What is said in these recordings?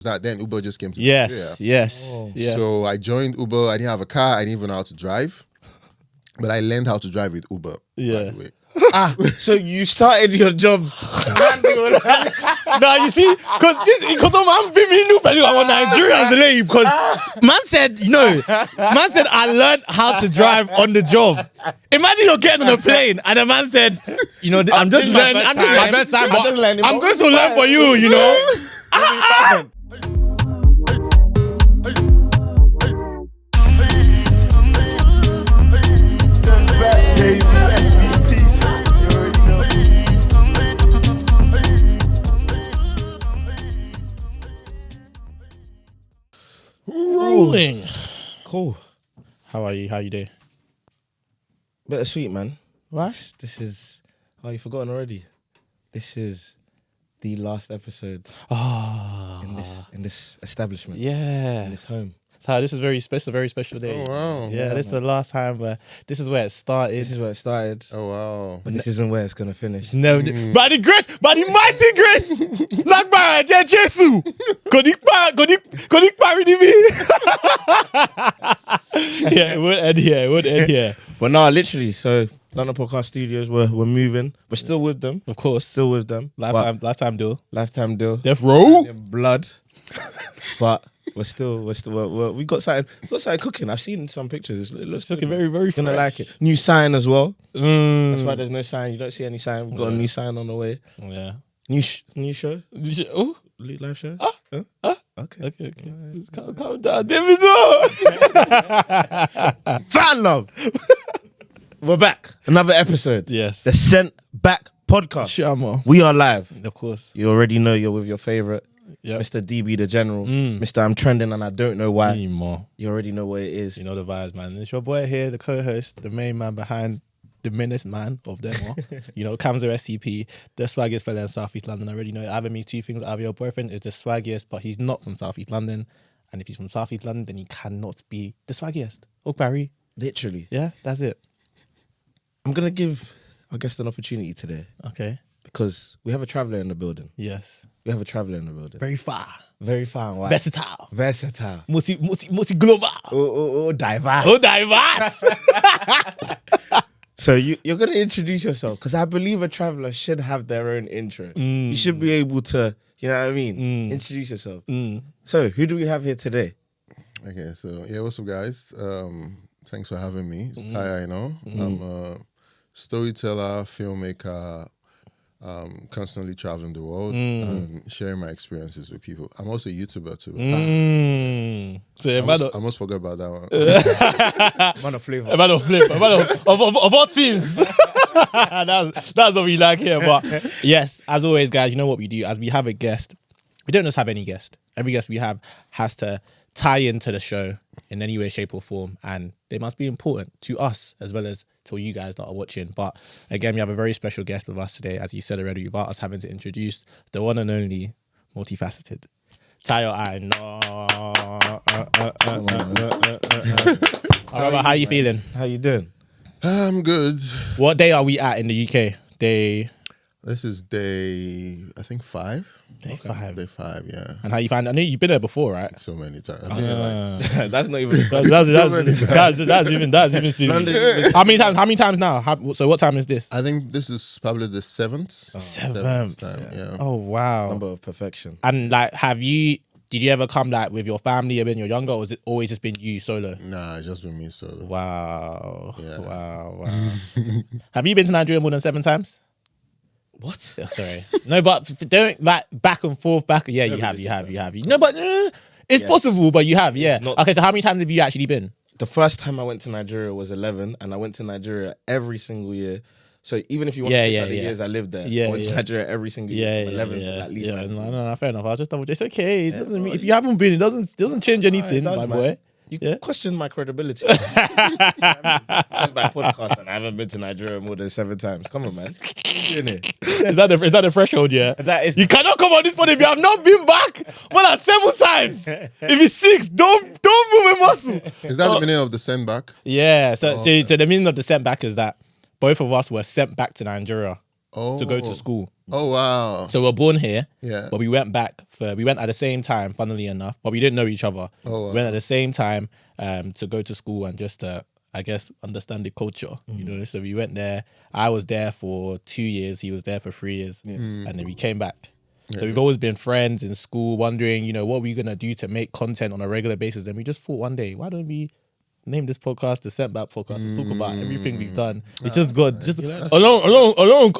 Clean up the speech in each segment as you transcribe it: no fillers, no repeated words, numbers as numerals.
That then Uber just came to Yes. So I joined Uber. I didn't have a car. I didn't even know how to drive. But I learned how to drive with Uber. Yeah. By the way. So you started your job. No, you see, because I'm being new for you. I'm Nigerian, because man said I learned how to drive on the job. Imagine you're getting on a plane and the man said, I'm just learning. I'm just my first time. I'm going to learn for you. Rolling. Cool. How are you? How you doing? Bittersweet, man. What? This is. Oh, you forgotten already? This is the last episode in this establishment. Yeah. In this home. So this is a very special day. Oh, wow. Yeah, this is the last time where this is where it started. This is where it started. Oh, wow. But this isn't where it's gonna finish. No, by the mighty grace, like by Jesus, yeah, it would end here. But no, literally. So London Podcast Studios, we're moving. We're still with them, Of course, still with them. lifetime deal. Lifetime deal. Death row. In blood. But we got something cooking. I've seen some pictures. It looks looking good. very, very Gonna fresh. like it. New sign as well. That's why there's no sign. You don't see any sign. We've got a new sign on the way. Yeah. New show. Oh, Live show. Okay. calm down, David. Fan love. We're back. Another episode. Yes. The Sent Back Podcast. Shama. We are live. Of course. You already know you're with your favorite, Yep. Mr. DB the General. Mr. I'm trending and I don't know why. Anymore. You already know what it is. You know the vibes, man. It's your boy here, the co-host, the main man behind the menace man of them all. Kamza SCP, the swaggiest fella in South East London. I already know it either means two things. Either your boyfriend is the swaggiest, but he's not from South East London. And if he's from South East London, then he cannot be the swaggiest. Oh, Barry. Literally. Yeah, that's it. I'm going to give our guest an opportunity today Okay. because we have a traveller in the building. Yes. We have a traveller in the building. Very far. Very far. Why? Versatile. Versatile. Multi-global. Oh, diverse. Oh, diverse. So you're going to introduce yourself because I believe a traveller should have their own intro. You should be able to, you know what I mean? Introduce yourself. So who do we have here today? Okay, so what's up, guys? Thanks for having me. It's Ty, I'm a storyteller, filmmaker, constantly traveling the world and sharing my experiences with people. I'm also a YouTuber too. So I almost forgot about that one. Man of flavour. A man of flip. Of all things. that's what we like here. But yes, as always, guys, you know what we do. As we have a guest, we don't just have any guest. Every guest we have has to tie into the show in any way, shape or form. And they must be important to us as well as to you guys that are watching. But again, we have a very special guest with us today. As you said already, without us having to introduce the one and only multifaceted Tayo Aina. How you feeling? How you doing? I'm good. What day are we at in the UK? This is day, I think 5. Day 5. Day 5, yeah. And how you find? I know you've been there before, right? So many times. I've been there, That's not even. That's even serious. How many times now? So what time is this? I think this is probably the 7th. Seventh. Time, yeah. Oh wow. Number of perfection. And like, did you ever come like with your family when you're younger, or was it always just been you solo? Nah, it's just been me solo. Wow. Yeah. Wow. Have you been to Nigeria more than 7 times? What? Oh, sorry. No, but don't like back and forth. Yeah, you have. No, but it's possible, but you have. Yeah. Okay, so how many times have you actually been? The first time I went to Nigeria was 11, and I went to Nigeria every single year. So even if you want to take out the years I lived there, I went to Nigeria every single year from 11 to at least 19. No, fair enough. I just double. It's okay. It doesn't mean if you haven't been, it doesn't change anything, my boy. You question my credibility. Sent by podcast, and I haven't been to Nigeria more than 7 times. Come on, man. Is that the threshold? Yeah. That is. You cannot come on this one if you have not been back more than 7 times. If it's 6, don't move a muscle. Is that the meaning of the send back? Yeah. So the meaning of the sent back is that both of us were sent back to Nigeria. to go to school. Oh wow. So we're born here, Yeah. but we went we went at the same time, funnily enough, but we didn't know each other. Oh, wow. We went at the same time to go to school and just to, I guess, understand the culture, you know. So we went there. I was there for 2 years. He was there for 3 years. And then we came back. So we've always been friends in school, wondering, you know, what are we going to do to make content on a regular basis? And we just thought one day, why don't we name this podcast the Sent Back Podcast to talk about everything we've done. It's just good. Just along.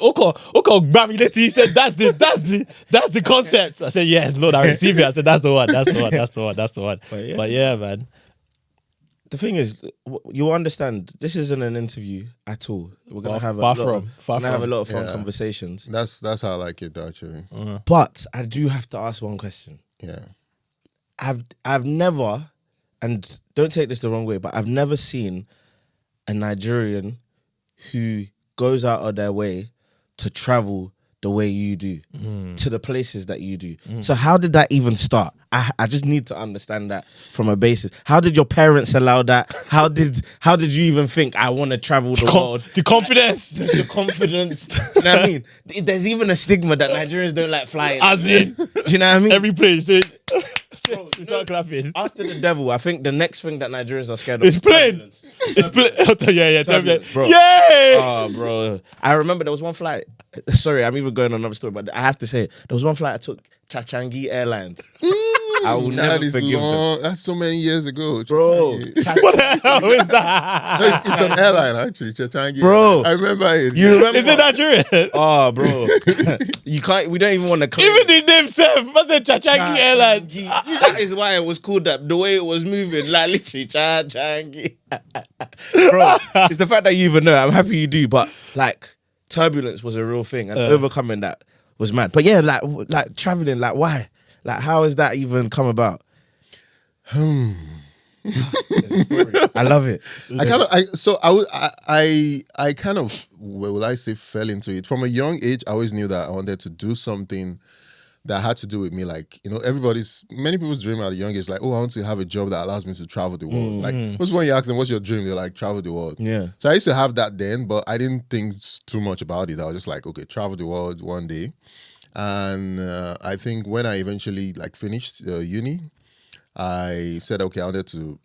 Okay, he said that's the concept. I said yes, Lord, I received it. I said that's the one. But yeah, man. The thing is, you understand, this isn't an interview at all. We're gonna have a far lot of fun Yeah. conversations. That's how I like it, actually. But I do have to ask one question. Yeah. I've never, and don't take this the wrong way, but I've never seen a Nigerian who goes out of their way to travel the way you do, to the places that you do. So how did that even start? I just need to understand that from a basis. How did your parents allow that? How did you even think I want to travel the world? The confidence. The confidence. Do you know what I mean? There's even a stigma that Nigerians don't like flying. As in, Do you know what I mean? every place. We start clapping. After the devil, I think the next thing that Nigerians are scared of It's is plane. turbulence. It's plane. Yeah. Turbulence, bro. Yay! Oh, bro. I remember there was one flight. Sorry, I'm even going on another story, but I have to say, there was one flight I took, Chachangi Airlines. I will never That is forgive them. long. That's so many years ago. Bro, Chachangi. What the hell is that? No, it's an airline, actually. Chachangi. Bro. I remember it. you remember? Is it Nigerian? Oh, bro. You can't, we don't even want to claim Even the name self. I said Chachangi Airlines. That is why it was called that. The way it was moving, like literally, Chachangi. Bro, it's the fact that you even know. I'm happy you do, but like turbulence was a real thing, and overcoming that was mad. But yeah, like traveling, like why? Like how has that even come about? I love it. I kind of, what will I say, fell into it. From a young age, I always knew that I wanted to do something that had to do with me. Like, you know, many people's dream at a young age, like, oh, I want to have a job that allows me to travel the world. Like, most when you ask them, what's your dream? They're like, travel the world. Yeah. So I used to have that then, but I didn't think too much about it. I was just like, okay, travel the world one day. And I think when I eventually like finished uni, I said, okay, I wanted to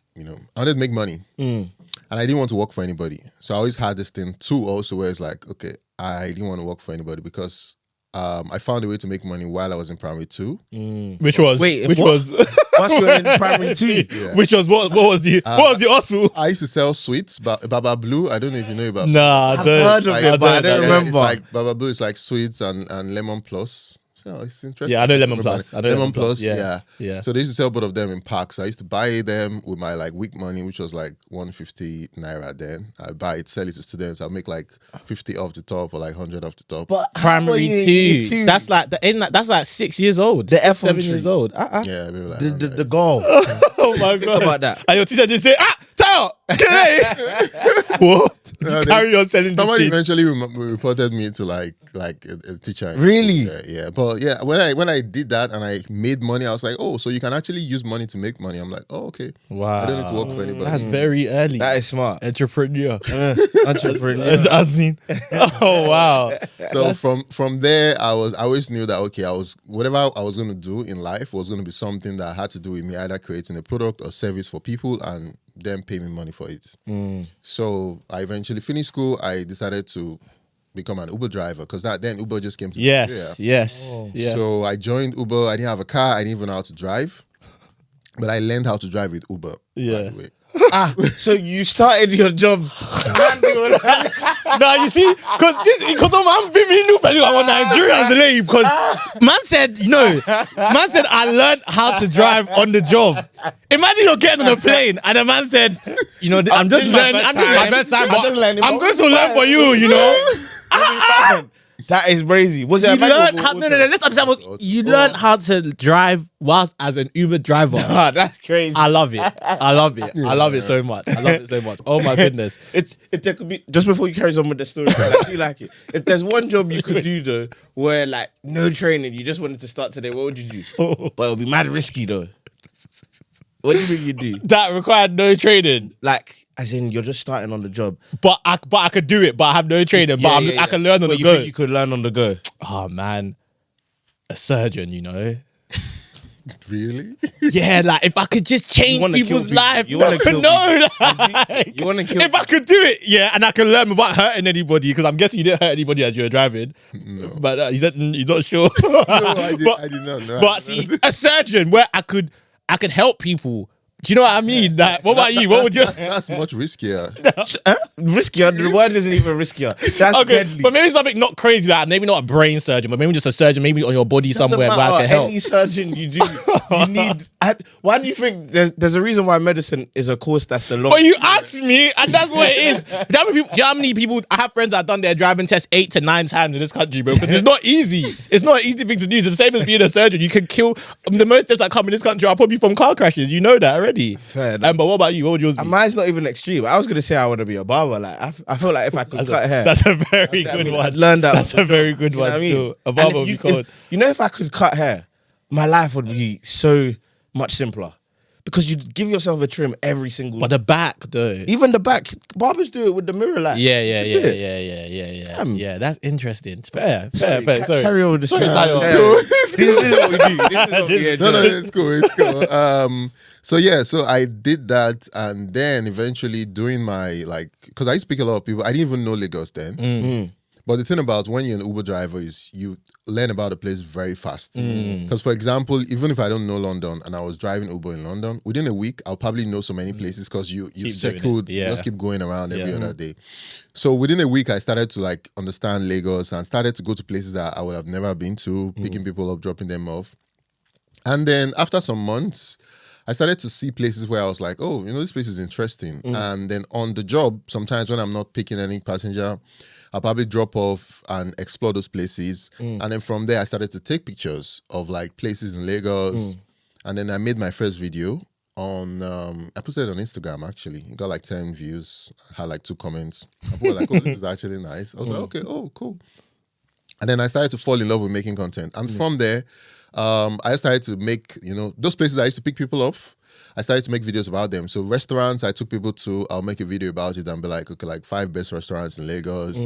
make money. And I didn't want to work for anybody. So I always had this thing too also where it's like, okay, I didn't want to work for anybody because I found a way to make money while I was in primary 2. Which was Once you were in primary 2, Yeah. Which was what was the hustle? I used to sell sweets, Baba Blue. I don't know if you know about Nah, I've heard of it, but I don't remember. It's like Baba Blue is like sweets and Lemon Plus. So it's interesting. Yeah, I know Lemon Plus. Lemon Plus, Yeah. So they used to sell both of them in packs. So I used to buy them with my like week money, which was like 150 naira then. I buy it, sell it to students. I'll make like 50 off the top or like 100 off the top. but Primary 2. That's like that's like 6 years old. The F 7 years old. Yeah, maybe like the goal. Oh my god. about that. And your teacher didn't say, Tayo, what? Carry on selling Somebody this thing. eventually reported me to like a teacher. Really? Yeah. But yeah, when I did that and I made money, I was like, oh, so you can actually use money to make money. I'm like, oh, okay. Wow. I don't need to work for anybody. That's very early. That is smart. Entrepreneur. Entrepreneur. As in, oh wow. So from there, I always knew that okay, whatever I was going to do in life was going to be something that had to do with me either creating a product or service for people and them pay me money for it. So I eventually finished school. I decided to become an Uber driver because then Uber just came to Nigeria. Yes. So I joined Uber. I didn't have a car. I didn't even know how to drive, but I learned how to drive with Uber. Yeah. By the way. So you started your job. Nah, you see, because I'm being new, I'm Nigerian, because man said I learned how to drive on the job. Imagine you're getting on a plane and the man said, I'm just learning. I'm just my first time, but I'm going to learn for you, That is crazy. Was it You a manual learned or how. auto? No. Let's understand. You learned how to drive whilst as an Uber driver. Ah, that's crazy. I love it. I love it so much. Oh my goodness. If there could be, just before you carry on with the story, I do like it. If there's one job you could do though, where like no training, you just wanted to start today, what would you do? But it would be mad risky though. What do you think you do? That required no training. Like, as in, you're just starting on the job. But I could do it, but I have no training. But I can learn on But the you go. think you could learn on the go? Oh man, a surgeon, you know. Really? Yeah, like if I could just change wanna kill people's people. life. You wanna kill no, people. like, You wanna kill if I could do it, yeah, and I can learn without hurting anybody, because I'm guessing you didn't hurt anybody as you were driving. No. But you said you're not sure. No, I did not know. But see, a surgeon where I could help people. Do you know what I mean? Like, what about you? What would you? That's much riskier. Riskier. The word isn't even riskier. That's Okay, deadly. but maybe something not crazy, like maybe not a brain surgeon, but maybe just a surgeon, maybe on your body somewhere where I can help. Any surgeon you do, you need. Why do you think there's a reason why medicine is a course that's the long? But you asked me, and that's what it is. Do you know how many people? I have friends that have done their driving test 8 to 9 times in this country, bro. Because it's not easy. It's not an easy thing to do. It's the same as being a surgeon. You can kill. The most deaths that come in this country are probably from car crashes. You know that already. Fair. But what about you? What would yours be? Mine's not even extreme. I was gonna say I want to be a barber. Like I feel like if I could cut hair, That's a very good one. I'd learn that. That's a very good You know one. what I mean? Still, a And barber if would be you- called. You know, if I could cut hair, my life would be so much simpler because you'd give yourself a trim every single. But the back, though. even the back, barbers do it with the mirror light. Yeah. do it. Yeah, that's interesting. Fair. Sorry. Carry on with the Sorry, story. Tayo. This is what we do. This is what we No, enjoy. it's cool. It's cool. So yeah, so I did that, and then eventually doing my because I speak a lot of people. I didn't even know Lagos then. But the thing about when you're an Uber driver is you learn about the place very fast. Because for example, even if I don't know London and I was driving Uber in London, within a week I'll probably know so many places because you doing circled, it. Yeah. you just keep going around every other day. So within a week I started to understand Lagos and started to go to places that I would have never been to, picking people up, dropping them off. And then after some months, I started to see places where I was like, oh, this place is interesting. And then on the job, sometimes when I'm not picking any passenger, I'll probably drop off and explore those places. And then from there, I started to take pictures of places in Lagos. And then I made my first video on, I posted it on Instagram actually. It got 10 views, I had 2 comments. People were like, oh, this is actually nice. I was like, okay, oh, cool. And then I started to fall in love with making content. And from there, I started to make, those places I used to pick people off, I started to make videos about them. So restaurants I took people to, I'll make a video about it and be like, okay, 5 best restaurants in Lagos,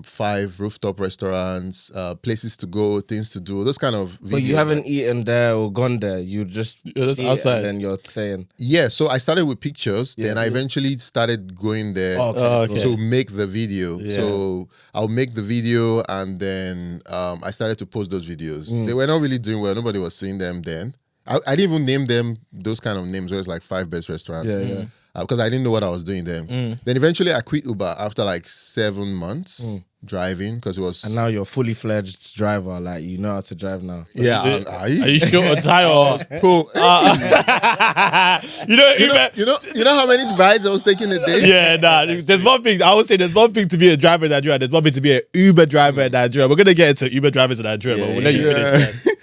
5 rooftop restaurants, places to go, things to do, those kind of videos. But you haven't eaten there or gone there. You just just see it outside. and then you're saying, Yeah, so I started with pictures, then I eventually started going there Okay. to make the video. Yeah. So I'll make the video and then I started to post those videos. They were not really doing well. Nobody was seeing them then. I didn't even name them those kind of names where it's 5 best restaurants. Yeah. Because I didn't know what I was doing then. Then eventually I quit Uber after 7 months driving because it was... and now you're a fully fledged driver. Like you know how to drive now. Yeah. Are you sure or tired? Bro, You know how many rides I was taking a day? Yeah, there's one thing. I would say there's one thing to be a driver in Nigeria. There's one thing to be an Uber driver in Nigeria. We're gonna get into Uber drivers in Nigeria, but we'll let you finish.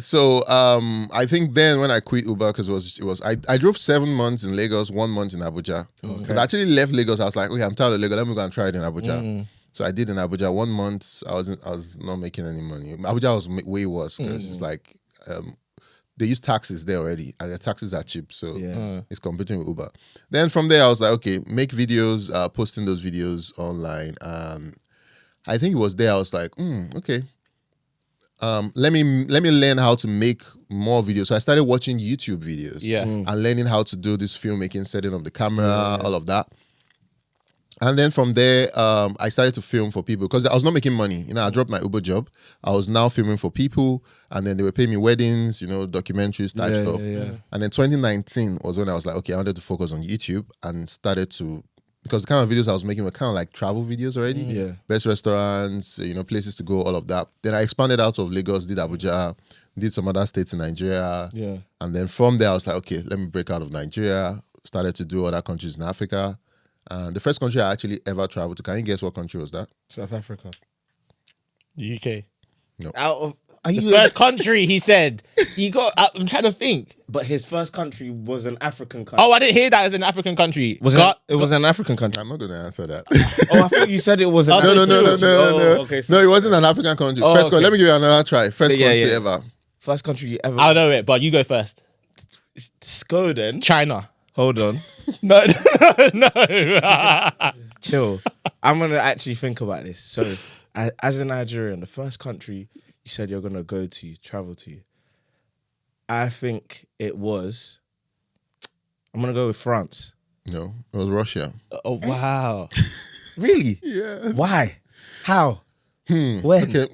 So I think then when I quit Uber, because it was I drove 7 months in Lagos, 1 month in Abuja. Because I actually left Lagos. I was like, okay, I'm tired of Lagos. Let me go and try it in Abuja. So I did in Abuja 1 month. I was not making any money. Abuja was way worse because it's they use taxis there already, and their taxis are cheap, so it's competing with Uber. Then from there, I was like, okay, make videos, posting those videos online. I think it was there. I was like, okay. Let me learn how to make more videos. So I started watching YouTube videos, and learning how to do this filmmaking, setting up the camera, all of that. And then from there, I started to film for people because I was not making money. I dropped my Uber job. I was now filming for people, and then they were paying me weddings, documentaries type stuff. And then 2019 was when I was like, okay, I wanted to focus on YouTube and started to. Because the kind of videos I was making were kind of like travel videos already. Best restaurants, places to go, all of that. Then I expanded out of Lagos, did Abuja, did some other states in Nigeria. And then from there, I was like, okay, let me break out of Nigeria. Started to do other countries in Africa. And the first country I actually ever traveled to, can you guess what country was that? South Africa. The UK. No. Out of The first country, he said. I'm trying to think. But his first country was an African country. Oh, I didn't hear that as an African country. It was an African country. I'm not going to answer that. Oh, I thought you said it was an No. Okay, No, it wasn't an African country. First country, let me give you another try. First country ever. First country you ever. I know it, but you go first. Go then. China. Hold on. No, no. Chill. I'm gonna actually think about this. So, as a Nigerian, the first country you said you're gonna travel to, I think it was. I'm gonna go with France. No, it was Russia. Oh wow. Really? Yeah. Why? How? When? Okay.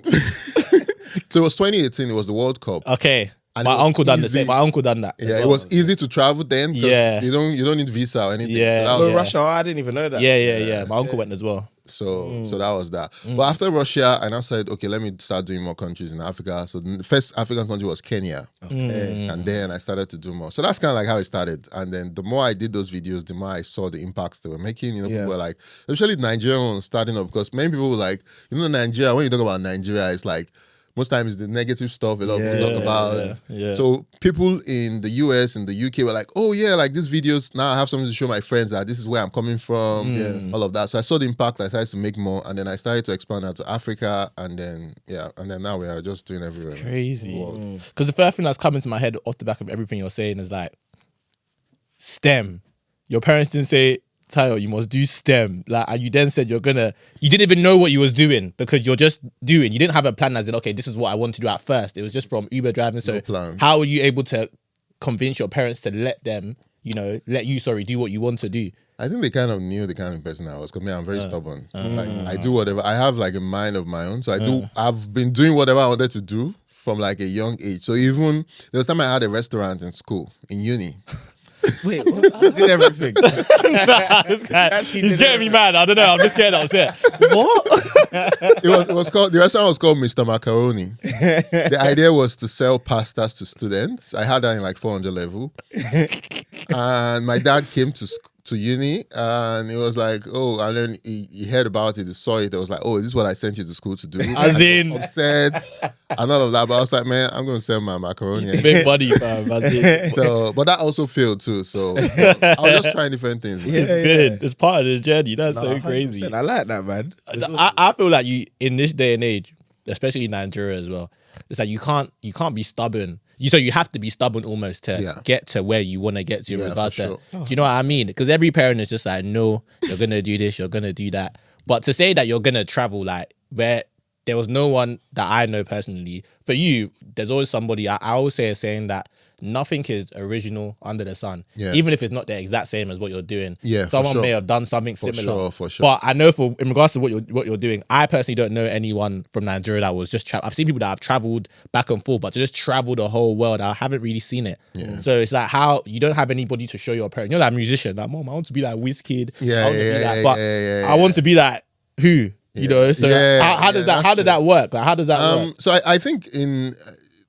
So it was 2018. It was the World Cup. Okay. And My it was uncle done the easy. same. My uncle done that. Yeah, it was easy to travel then. 'Cause Yeah. you don't need visa or anything. Yeah. So that Go was, Russia. Oh, I didn't even know that. Yeah. My uncle went as well. so that was that. But after Russia, I now said, okay, let me start doing more countries in Africa. So the first African country was Kenya. Okay. And then I started to do more. So that's kind of like how it started. And then the more I did those videos, the more I saw the impacts they were making. You know, people were like, especially Nigerian ones starting up, because many people were like, you know, Nigeria, when you talk about Nigeria, it's like, most times it's the negative stuff a lot of people talk about. Yeah. So people in the US and the UK were like, oh yeah, like these videos, now I have something to show my friends that this is where I'm coming from, all of that. So I saw the impact, I started to make more, and then I started to expand out to Africa, and then now we are just doing everywhere. Crazy. Because the first thing that's coming to my head off the back of everything you're saying is like, STEM. Your parents didn't say, Tayo, you must do STEM. Like, and you then said you didn't even know what you was doing because you're just doing. You didn't have a plan as in, okay, this is what I want to do at first. It was just from Uber driving. So No plan. how were you able to convince your parents to let you do what you want to do? I think they kind of knew the kind of person I was, because I'm very stubborn. Like, I do whatever. I have like a mind of my own. So I've been doing whatever I wanted to do from like a young age. So even there was time I had a restaurant in school, in uni. Wait, I did everything. This guy, he's getting me mad. I don't know. I'm just getting upset. What? It was called, the restaurant was called Mr. Macaroni. The idea was to sell pastas to students. I had that in like 400 level. And my dad came to uni, and he was like, oh, and then he heard about it, he saw it, I was like, oh, this is what I sent you to school to do. As in, upset and all of that, but I was like, man, I'm going to sell my macaroni. big body, fam. As in. So, but that also failed too. So I was just trying different things. Man. It's good. It's part of the journey. That's so crazy. 100%. I like that, man. I feel like you in this day and age, especially in Nigeria as well, it's like you can't be stubborn. So you have to be stubborn almost to get to where you want to get to. Yeah, regards for to, sure. do you know what I mean? Because every parent is just like, no, you're gonna do this, you're gonna do that. But to say that you're gonna travel, like where there was no one that I know personally. For you, there's always somebody. I always say a saying that nothing is original under the sun. Yeah. Even if it's not the exact same as what you're doing. Yeah, for someone sure. may have done something similar. For sure. But I know in regards to what you're doing, I personally don't know anyone from Nigeria that was just I've seen people that have traveled back and forth, but to just travel the whole world, I haven't really seen it. Yeah. So it's like how you don't have anybody to show your parents. You're like a musician, like, mom, I want to be like Wizkid. Yeah, I want to be like, but yeah. I want to be like who? You know, so how does that work? Like, how does that work? So I think in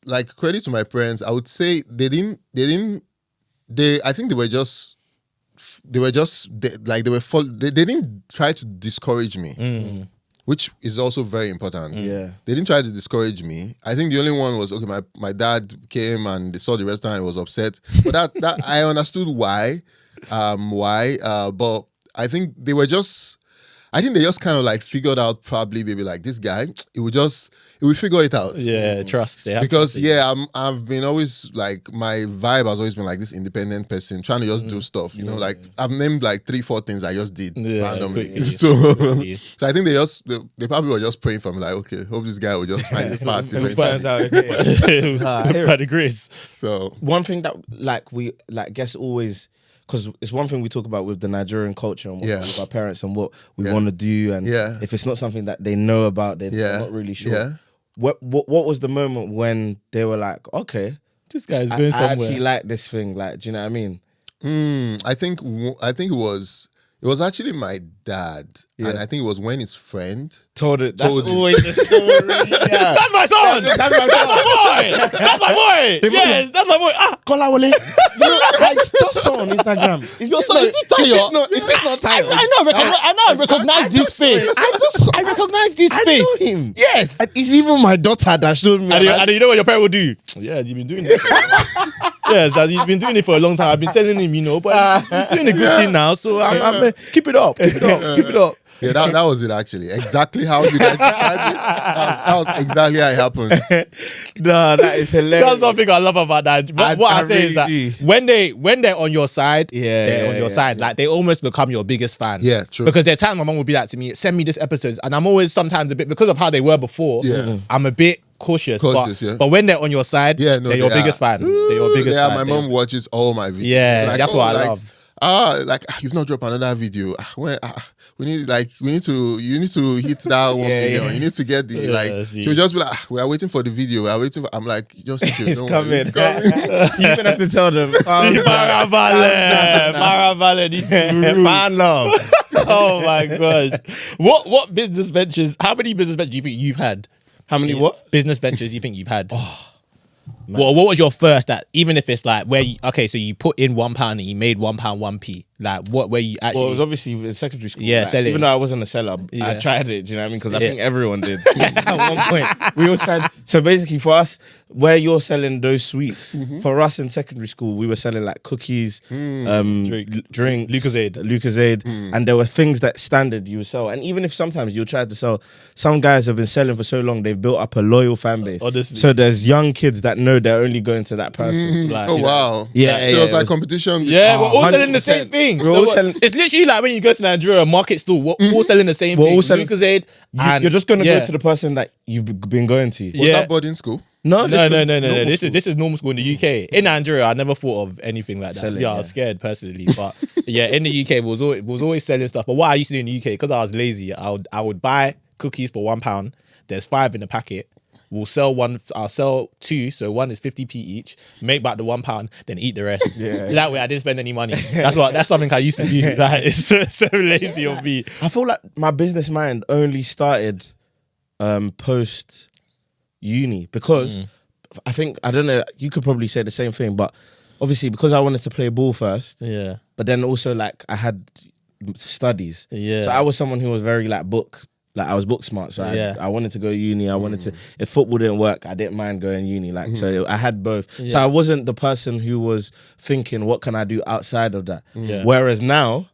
like credit to my parents, I would say I think they didn't try to discourage me, which is also very important. Yeah. They didn't try to discourage me. I think the only one was, okay, my dad came and they saw the restaurant and was upset. But that I understood why. But I think they just kind of like figured out, probably maybe like this guy, he would figure it out. Yeah, trust. Because I've been always like, my vibe has always been like this independent person trying to just do stuff. You know, like I've named like 3-4 things I just did randomly. quickly. So I think they probably were just praying for me, like, okay, hope this guy will just find his path. Turns eventually. out, By the grace. So one thing that we guess always, because it's one thing we talk about with the Nigerian culture and what with our parents and what we want to do, and if it's not something that they know about, they're not really sure. Yeah. What was the moment when they were like, okay, This guy's going I somewhere. actually like this thing, like, do you know what I mean? I think it was actually my dad, and I think it was when his friend Told it. That's Told you. always the story. Yeah. That's my son. That's my boy. That's my boy. Yes, that's my boy. Kolawole. I just saw on Instagram. Is this not Tayo? I know. I recognize this face. I recognize this I face. know him. Yes. And it's even my daughter that showed me. And you know what your parent will do? Yeah, you've been doing it. Yes, he's been doing it for a long time. I've been telling him, but he's doing a good thing now. So I'm keep it up. Keep it up. Yeah, that was it actually. Exactly how you guys described it. That was exactly how it happened. No, that is hilarious. That's one thing I love about that. What I say is that really when they're on your side, they're on your side. Like they almost become your biggest fans. Yeah, true. Because there are times my mom would be like to me, send me this episode, and I'm always sometimes a bit because of how they were before. Yeah. I'm a bit cautious. Yeah. But when they're on your side, Yeah, no, they're your biggest fan. They're your biggest fan. My mom watches all my videos. Yeah, Like, that's what I love. You've not dropped another video. You need to hit that 1 million. You need to get the she'll just be like, we are waiting for the video. We are waiting for. I'm like, just it's coming. You even have to tell them. Fan love. Oh my gosh. What business ventures? How many business ventures do you think you've had? How many what? Business ventures do you think you've had? Well, what was your first that, even if it's like so you put in £1 and you made £1 1p. Like where you actually... Well, it was obviously in secondary school. Yeah, like, selling. Even though I wasn't a seller, I tried it, do you know what I mean? Because I think everyone did. At one point, we all tried. So basically for us, where you're selling those sweets, for us in secondary school, we were selling like cookies, drinks, Lucozade, and there were things that standard you would sell. And even if sometimes you tried to sell, some guys have been selling for so long, they've built up a loyal fan base. Honestly. So there's young kids that know they're only going to that person. Like, oh wow. Yeah, So it was like competition. Yeah, we're all selling the same thing. We're all selling. It's literally like when you go to Nigeria, market store, we're all selling the same thing. All selling Lucozade. You're just going to go to the person that you've been going to. Was that boarding school? No. This is normal school in the UK. In Nigeria, I never thought of anything like that. I was scared personally, but in the UK, we was always selling stuff. But what I used to do in the UK, because I was lazy, I would buy cookies for £1. There's 5 in the packet. We'll sell one. I'll sell 2, so one is 50p each. Make back the £1, then eat the rest. That way, I didn't spend any money. That's something I used to do. Like, it's so lazy of me. I feel like my business mind only started post uni because I think, I don't know, you could probably say the same thing, but obviously because I wanted to play ball first, but then also like I had studies, so I was someone who was very like I was book smart, so I wanted to go uni. I wanted to. If football didn't work, I didn't mind going uni. Like so, I had both. So I wasn't the person who was thinking, "What can I do outside of that?" Whereas now,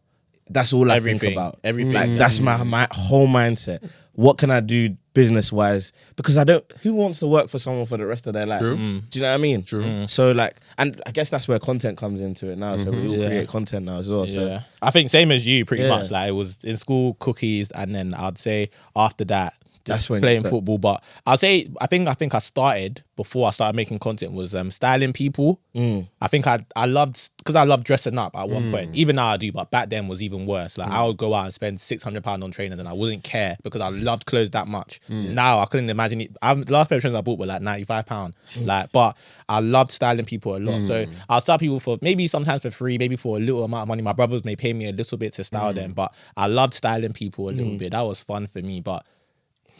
that's all I think about. Everything. Like that's my whole mindset. What can I do business wise? Because I don't. Who wants to work for someone for the rest of their life? True. Do you know what I mean? True. So like, and I guess that's where content comes into it now. So we all create content now as well. So I think same as you, pretty much. Like it was in school, cookies, and then I'd say after that, that's when playing football. But I'll say I think I started before I started making content was styling people. I think I loved, because I loved dressing up at one point. Even now I do, but back then was even worse. Like I would go out and spend £600 on trainers and I wouldn't care because I loved clothes that much. Now I couldn't imagine it. The last pair of trainers I bought were like £95. Like, but I loved styling people a lot. So I'll style people for maybe sometimes for free, maybe for a little amount of money. My brothers may pay me a little bit to style them, but I loved styling people a little bit. That was fun for me, but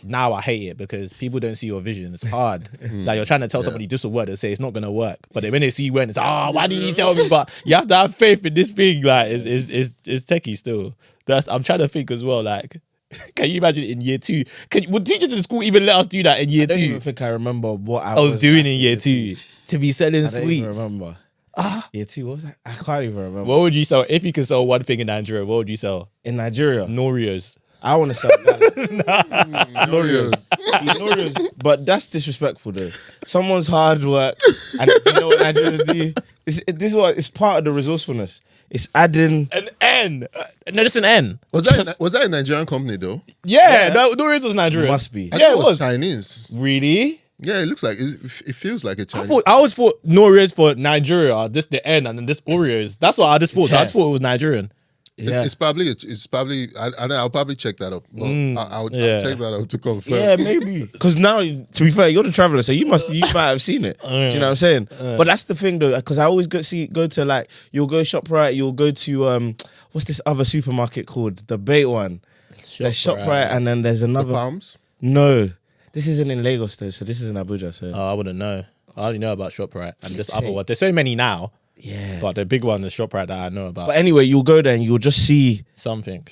now I hate it because people don't see your vision. It's hard. Like you're trying to tell somebody just a word and say it's not gonna work, but then when they see you wearing, it's why didn't you tell me? But you have to have faith in this thing. Like it's techie still. I'm trying to think as well. Like, can you imagine in year 2? Would teachers in school even let us do that in year 2? I don't even think I remember what I was doing in year 2 to be selling sweets. I don't even remember. Year 2, what was that? I can't even remember. What would you sell if you could sell one thing in Nigeria? What would you sell in Nigeria? Noreos. I want to sell Noreos. But that's disrespectful though. Someone's hard work, and you know what Nigerians do? This is what it's part of the resourcefulness. It's adding an N. No, just an N. Was that a Nigerian company though? Yeah. No, Noreos was Nigerian. Must be. I thought it was Chinese. Really? Yeah, it looks like it feels like a Chinese. I always thought Noreos for Nigeria, just the N, and then this Oreos. That's what I just thought. So I just thought it was Nigerian. Yeah. It's probably I'll probably check that up. I'll check that up to confirm. Yeah, maybe. Because now, to be fair, you're the traveler, so you might have seen it. Do you know what I'm saying? But that's the thing though, because I always go to like, you'll go ShopRite, you'll go to what's this other supermarket called? The bait one. There's ShopRite, and then there's another. The Palms? No, this isn't in Lagos though, so this is in Abuja. So I wouldn't know. I only know about ShopRite and this other one. There's so many now. Yeah, but the big one is ShopRite that I know about. But anyway, you'll go there and you'll just see something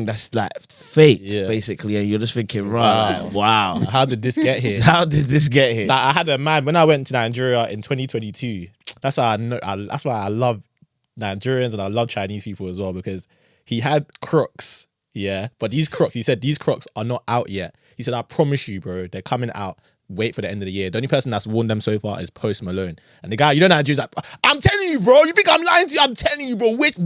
that's like fake, basically, and you're just thinking, wow, how did this get here? Like, I had a man when I went to Nigeria in 2022. That's why I know. That's why I love Nigerians and I love Chinese people as well, because he had Crocs Yeah, but these Crocs, he said these Crocs are not out yet. He said, I promise you, bro, they're coming out. Wait for the end of the year. The only person that's worn them so far is Post Malone. And the guy, you know, Nigeria's like, I'm telling you, bro. You think I'm lying to you? I'm telling you, bro. Wait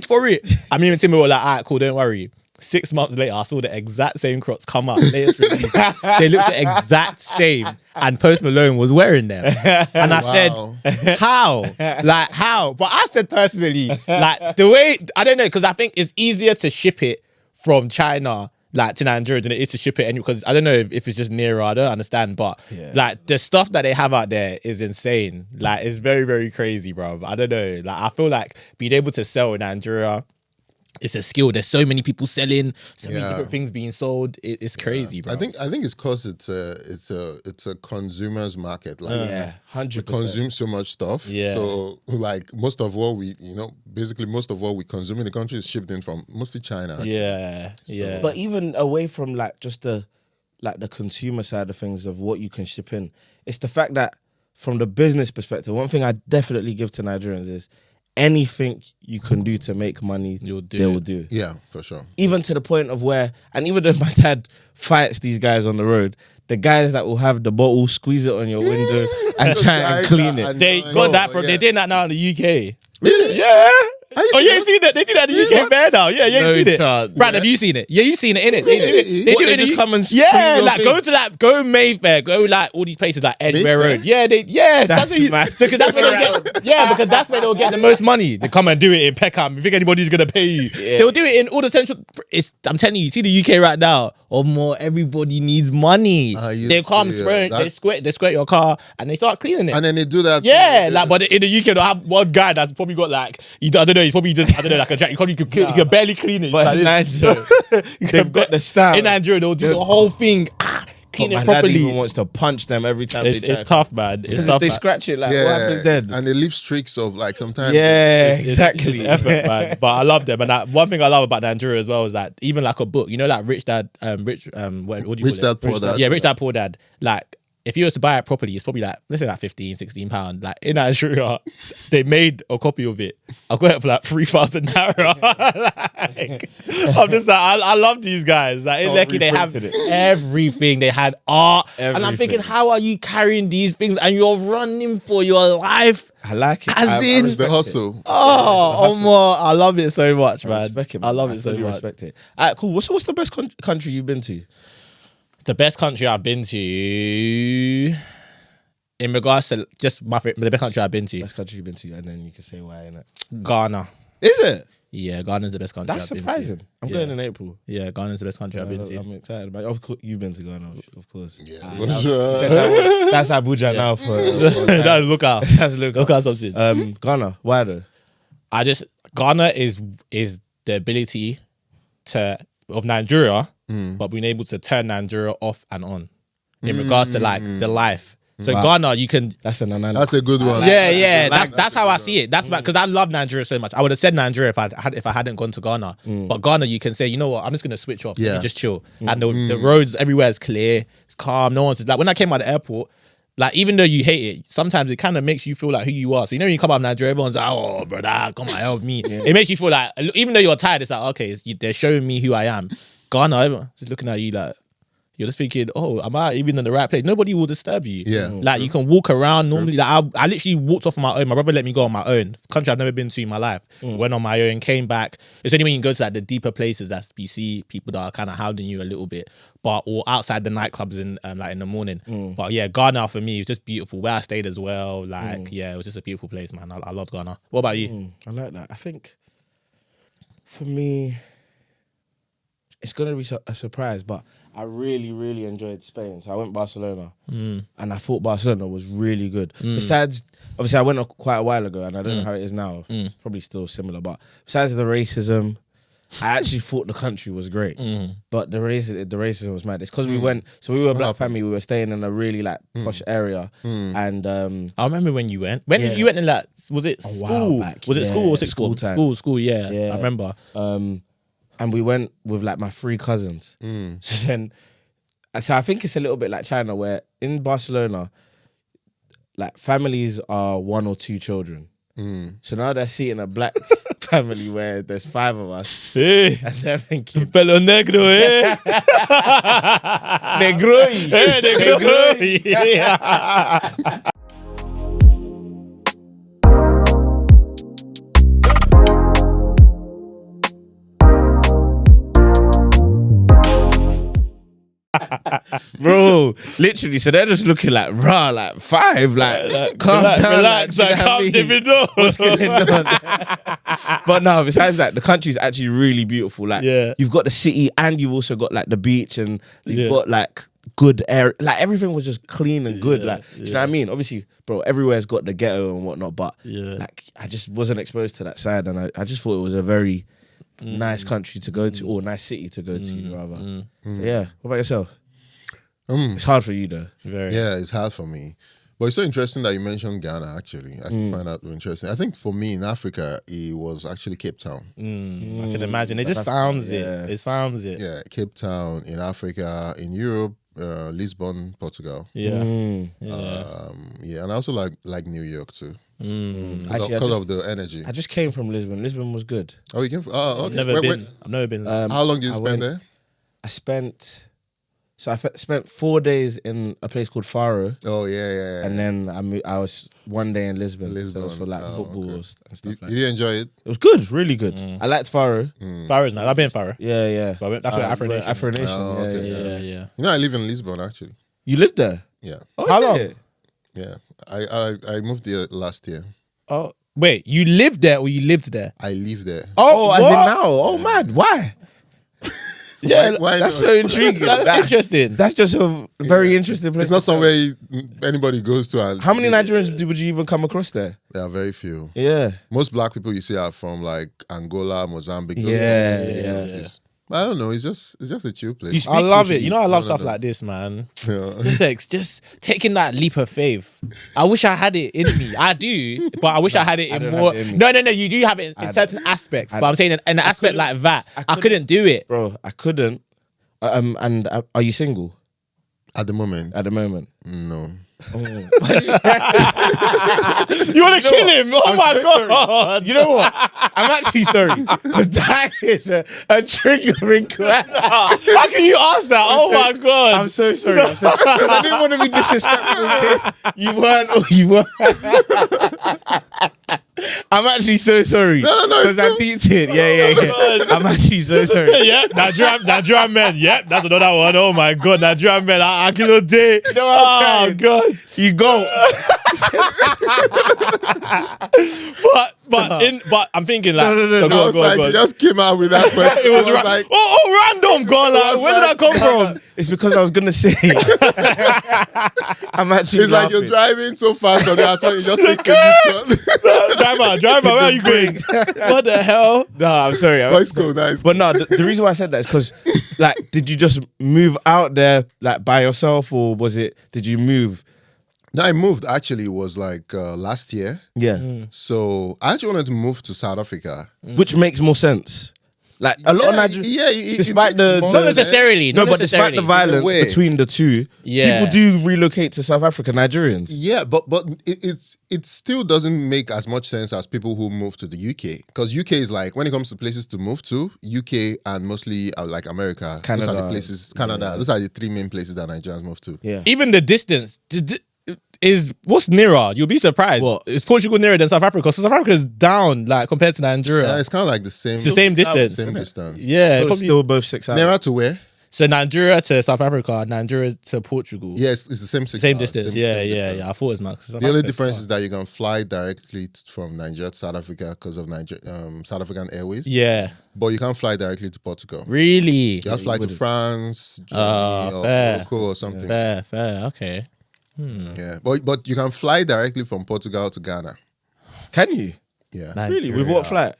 for it. I mean, and Timmy were like, all right, cool, don't worry. 6 months later, I saw the exact same Crocs come up. Latest release. They looked the exact same. And Post Malone was wearing them. And I said, how? Like, how? But I said personally, like, the way, I don't know, because I think it's easier to ship it from China like to Nigeria than it is to ship it anyway, because I don't know if it's just nearer, I don't understand, but like the stuff that they have out there is insane. Like it's very, very crazy, bro. I don't know. Like I feel like being able to sell in Nigeria, it's a skill. There's so many people selling, so many different things being sold. It's crazy, bro. I think it's because it's a consumer's market. Like 100%. we consume so much stuff. Yeah. So like most of what we, basically most of what we consume in the country is shipped in from mostly China. Actually. Yeah. Yeah. But even away from like just the consumer side of things of what you can ship in, it's the fact that from the business perspective, one thing I definitely give to Nigerians is anything you can do to make money, they will do. Yeah, for sure. Even to the point of where, and even though my dad fights these guys on the road, the guys that will have the bottle, squeeze it on your window and try and clean it. They got that from, they did that now in the UK. Really? Yeah. Oh, you ain't seen that? They do that in the UK fair now. Yeah, you ain't No seen chance. it. Brad, have you seen it? Yeah, you've seen it, innit? They do it in just the come and yeah, screen your like thing? go Mayfair, go like all these places like Edgware Mayfair? Road. Yeah, that's what mad. because that's where they'll get, because that's where they'll get the most money. They come and do it in Peckham. You think anybody's gonna pay you? Yeah. They'll do it in all the central. I'm telling you, see the UK right now, or more. Everybody needs money. They come they squirt your car and they start cleaning it. And then they do that. Yeah, like, but in the UK, they'll have one guy that's probably got like, I don't know, he's probably just, I don't know, like a jack. You can barely clean it. But Like in Nigeria, they've got the style. in Nigeria, they'll do the whole thing, clean But it my dad even properly. wants to punch them every time It's tough, man. It's If tough. they man. scratch it, like Yeah, what happens then? and they leave streaks of like sometimes. Yeah, It's exactly. effort, man. But I love them. And one thing I love about Nigeria as well is that even like a book, you know, like Rich Dad, what do you call Rich it? Dad, Poor Dad. Yeah, Rich Dad, Poor Dad. Like, if you were to buy it properly, it's probably like, let's say like 15, 16 pounds. Like in Nigeria, they made a copy of it. I got it for like 3,000 naira. Like, I'm just like, I love these guys. Like in Lekki, they have everything. They had art. And I'm thinking, how are you carrying these things and you're running for your life? I like it. As in- It's the hustle. I love it so much, I man. respect it. I love it so fully much. Respect it. All right, cool. What's the best country you've been to? The best country I've been to, in regards to just the best country I've been to, Best country you've been to, and then you can say why. Innit? Ghana. Is it? Yeah, Ghana's the best country That's I've been surprising. to. I'm Yeah. going in April. Yeah, Ghana's the best country I've been to. I'm excited about it. Of course, you've been to Ghana, of course. Yeah. That's Abuja now for. That's look out. That's Look out something. Ghana. Why though? Ghana is the ability of Nigeria, but being able to turn Nigeria off and on in regards to like the life. So Wow. Ghana, you can. That's an analogy. That's a good one. That's how I see it. That's because I love Nigeria so much. I would have said Nigeria if I hadn't gone to Ghana. But Ghana, you can say, you know what, I'm just gonna switch off. Yeah. And just chill. And the roads everywhere is clear. It's calm. No one's like when I came out of the airport. Like even though you hate it, sometimes it kind of makes you feel like who you are. So you know when you come out of Nigeria, everyone's like, "Oh, brother, come on, help me." It makes you feel like even though you're tired, it's like, okay, they're showing me who I am. Ghana, everyone's just looking at you like. You're just thinking, oh, am I even in the right place? Nobody will disturb you. Yeah. Like you can walk around normally. Like I literally walked off on my own. My brother let me go on my own. Country I've never been to in my life. Went on my own, came back. It's only when you go to like the deeper places that you see people that are kind of hounding you a little bit, or outside the nightclubs in like in the morning. But yeah, Ghana for me was just beautiful. Where I stayed as well. Like yeah, it was just a beautiful place, man. I loved Ghana. What about you? I like that. I think for me, it's gonna be a surprise, but I really, really enjoyed Spain. So I went Barcelona, and I thought Barcelona was really good. Besides, obviously, I went quite a while ago, and I don't know how it is now. It's probably still similar, but besides the racism, I actually thought the country was great. But the racism was mad. It's because we went. So we were a black family. We were staying in a really like posh area, and I remember when you went. When you went in like, was it while school? back. Was it school or was it School school? time. School. Yeah, Yeah. I remember. And we went with like my 3 cousins. So then, so I think it's a little bit like China, where in Barcelona, like families are 1 or 2 children. So now they're seeing a black family where there's 5 of us, Hey, and they're thinking, fellow negro, eh? Negroi. Hey, negro. Yeah. Bro, literally, so they're just looking like, rah, like 5, like calm down, relax, like, calm do you know what I mean? What's going on? But no, besides that, the country is actually really beautiful. Like, Yeah. you've got the city, and you've also got like the beach, and you've Yeah. got like good air. Like everything was just clean and good. Yeah, Like, do you know what I mean? Obviously, bro, everywhere's got the ghetto and whatnot, but Yeah. like I just wasn't exposed to that side, and I just thought it was a very nice country to go to, or nice city to go to, rather. So yeah, what about yourself? It's hard for you though. Very. Yeah, it's hard for me. But it's so interesting that you mentioned Ghana, actually. I find that interesting. I think for me in Africa, it was actually Cape Town. I can imagine. It South just Africa, sounds yeah. it. It sounds it. Yeah, Cape Town in Africa, in Europe, Lisbon, Portugal. Yeah. Yeah, and I also like New York too. Actually, Because of the energy. I just came from Lisbon. Lisbon was good. Oh, you came from, oh, okay. I've never been. I've never been. How long did you I spend went- there? I spent spent 4 days in a place called Faro, Oh, yeah. and then I was 1 day in Lisbon. So it was Lisbon. for like Oh, football okay. and stuff like Did you enjoy it? It was good, really good. I liked Faro. Faro's nice. I've been Faro. Yeah. But that's where Afro we were Nation. Afro Nation. Oh, okay. Yeah. Yeah. You know, I live in Lisbon, actually. You lived there? Yeah. Oh, How yeah. long? Yeah. I moved there last year. Oh, wait. You lived there or you lived there? I live there. Oh, as in what? now? Oh, mad. Why? Yeah, Why That's not? so intriguing. that's interesting. That's just a very interesting place. It's not to go. somewhere anybody goes to. And How many Nigerians would you even come across there? There are very few. Yeah. Most black people you see are from like Angola, Mozambique. those Yeah, countries. yeah. I don't know. It's just a chill place. You speak I love it. Portuguese? You know, I love No, stuff no. like this, man. Yeah. Just taking that leap of faith. I wish I had it in me. I do, but I wish I had it I in don't more. have it in me. No. You do have it in certain aspects, but I'm saying in an aspect couldn't- like that, I I couldn't do it. Bro, I couldn't. And are you single At the moment, at the moment? no. You want to kill him? Oh my god! You know what? I'm actually sorry because that is a triggering question. How can you ask that? Oh my god! I'm so sorry. Because I didn't want to be disrespectful. In case you weren't or you were. I'm actually so sorry. No, Because I beat it. Yeah. I'm actually so sorry. Yeah, Nigerian men. Yep, that's another one. Oh my god, Nigerian men. I kill a day. Oh god. You go. But I'm thinking like, No. go I on, was go on, like, go you on. just came out with that question. It was I was like, random, God. Like, where did that come from? It's because I was gonna say. I'm actually. it's like you're laughing. driving so fast on the outside, you just take a U-turn. driver, where are you going? What the hell? No, I'm sorry. But it's cool, nice. But no, the reason why I said that is because, like, did you just move out there like by yourself, or did you move? No, I moved actually was like last year. Yeah, So I actually wanted to move to South Africa. which makes more sense. Like a lot of Nigerians, despite the- Not necessarily. no, not but despite necessarily. the violence way. between the two, Yeah. people do relocate to South Africa. Nigerians. Yeah, but it still doesn't make as much sense as people who move to the UK, because UK is like, when it comes to places to move to, UK and mostly like America, those are Canada. the places. Canada, those are the 3 main places that Nigerians move to. Yeah. Even the distance is what's nearer. You'll be surprised. What? Is Portugal nearer than South Africa? So South Africa is down like compared to Nigeria. Yeah, it's kind of like the same. It's the same distance. Same distance. Yeah, So probably. still both 6 hours. Nearer to where? So Nigeria to South Africa, Nigeria to Portugal. Yes, it's the same 6 Same hours, distance. same Yeah. distance. I thought it was not. The only difference is that you can fly directly from Nigeria to South Africa because of South African Airways. Yeah. But you can't fly directly to Portugal. Really? You have to fly to France, Germany, or fair. Morocco or something. Fair. Okay. Yeah, but you can fly directly from Portugal to Ghana. Can you Yeah, really with what flight?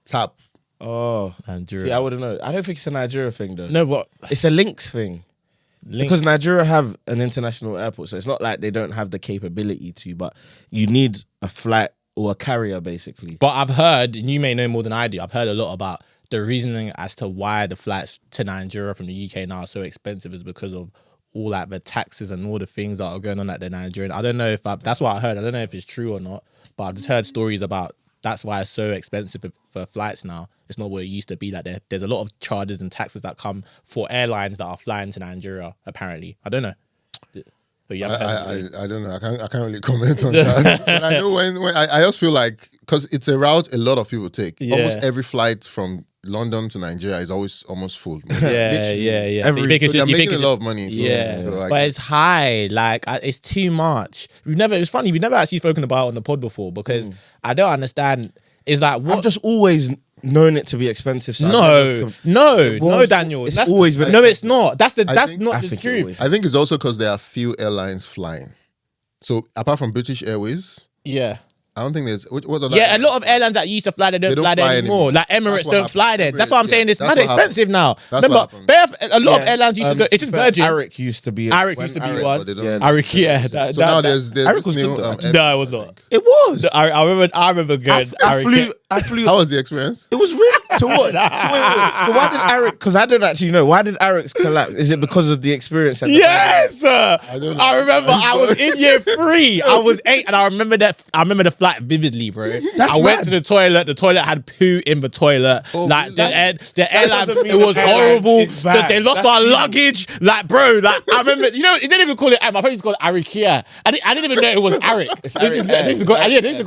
tap. Oh, Nigeria. see, I wouldn't know. I don't think it's a Nigeria thing though. No, but It's a links thing. Because Nigeria have an international airport, so it's not like they don't have the capability to, but you need a flight or a carrier basically. But I've heard, and you may know more than I do, I've heard a lot about the reasoning as to why the flights to Nigeria from the UK now are so expensive is because of all like the taxes and all the things that are going on at the Nigerian. I don't know if that's what I heard. I don't know if it's true or not, but I've just heard stories about that's why it's so expensive for flights now. It's not what it used to be. Like there's a lot of charges and taxes that come for airlines that are flying to Nigeria. Apparently, I don't know. But you haven't heard I don't know. I can't really comment on that. But I know when I just feel like because it's a route a lot of people take. Yeah. Almost every flight from London to Nigeria is always almost full. yeah. So you think So they're making a it's lot of money. Yeah, So but it's high. Like it's too much. It's funny. We've never actually spoken about it on the pod before because I don't understand. It's like what? I've just always known it to be expensive. So No, Daniel. It's always been. No, it's not. That's I not the think it truth. always- I think it's also because there are few airlines flying. So apart from British Airways, Yeah. I don't think there's what other Yeah, a lot of airlines that used to fly, they don't fly there anymore. Like Emirates don't fly there. That's why I'm saying it's mad expensive now. Remember, a lot of airlines used to go. It's just Virgin. Eric used to be Eric when used to be Eric- one. But they don't- Yeah. Eric, yeah. So now there's Eric this was new, good. air- No, it was not. It was. I remember good. I flew. How was the experience? It was really to what? So why did Eric? Because I don't actually know. Why did Eric's collapse? Is it because of the experience? At the Yes, sir. don't know. I remember I was in year 3. I was 8, and I remember the flight vividly, bro. I went to the toilet. The toilet had poo in the toilet. Oh, like really? the airline, doesn't mean it was the airline horrible. is bad. They lost our luggage. Like, bro, like I remember. You know, they didn't even call it. My friend used to call it Arikia. I didn't even know it was Arik. They used to call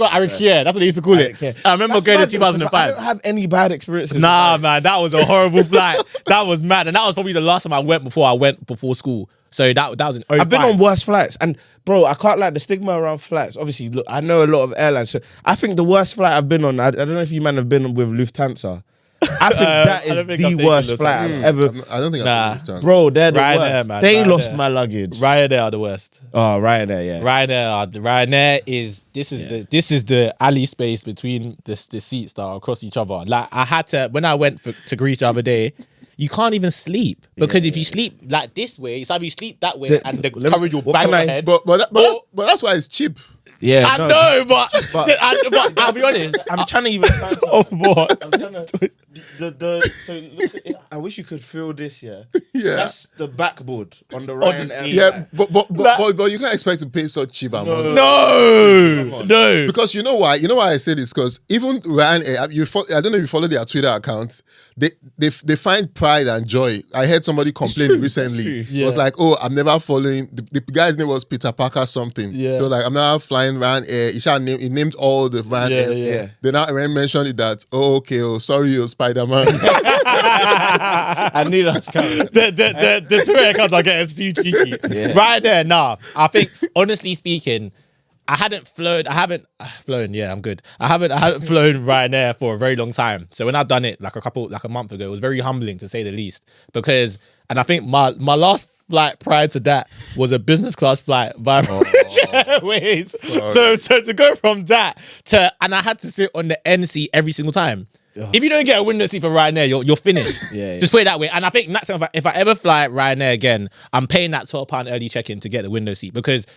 Arikia. That's what they used to call it. I remember going in 2005. I don't have any bad experiences. Nah, man, that was a horrible flight. That was mad, and that was probably the last time I went before school. So that was an. I've been on worse flights, and bro, I can't like the stigma around flights. Obviously, look, I know a lot of airlines, so I think the worst flight I've been on. I don't know if you man have been with Lufthansa. I think that I don't is think I've the taken worst Lufthansa. flight I've ever. I don't think Nah. I've done. Bro, they're the Ryanair, worst. man, They Ryanair. lost my luggage. Ryanair are the worst. Oh, Ryanair, yeah. Ryanair is this is the alley space between the seats that are across each other. Like I had to when I went to Greece the other day. You can't even sleep because if you sleep like this way, it's either you sleep that way and the coverage will bang your head. But that's why it's cheap. Yeah, I no, know, but I'll be honest. I'm trying to even. Oh boy. I'm trying to. So look at it. I wish you could feel this. Yeah. Yeah. That's the backboard on the On Ryanair. the seat. Yeah, but you can't expect to pay such cheap amount. No. Because you know why? You know why I say this? Because even Ryanair, I don't know if you follow their Twitter account. They find pride and joy. I heard somebody complain recently. It's true. It was like, oh, I'm never following. The guy's name was Peter Parker something. Yeah. He was like, I'm never flying Ryanair. He named all the Ryanair. Yeah. Then I mentioned it that, oh, okay, oh, sorry, Spider-Man. I knew that was coming. The Twitter accounts are getting too cheeky. Yeah. Right there, nah. I think, honestly speaking, I haven't flown. Yeah, I'm good. I haven't flown Ryanair for a very long time. So when I've done it like a month ago, it was very humbling to say the least. Because, and I think my last flight prior to that was a business class flight by Airways. So to go from that to, and I had to sit on the NC every single time. If you don't get a window seat for Ryanair, you're finished. Yeah. Just put it that way. And I think next time if I ever fly Ryanair again, I'm paying that £12 early check-in to get the window seat because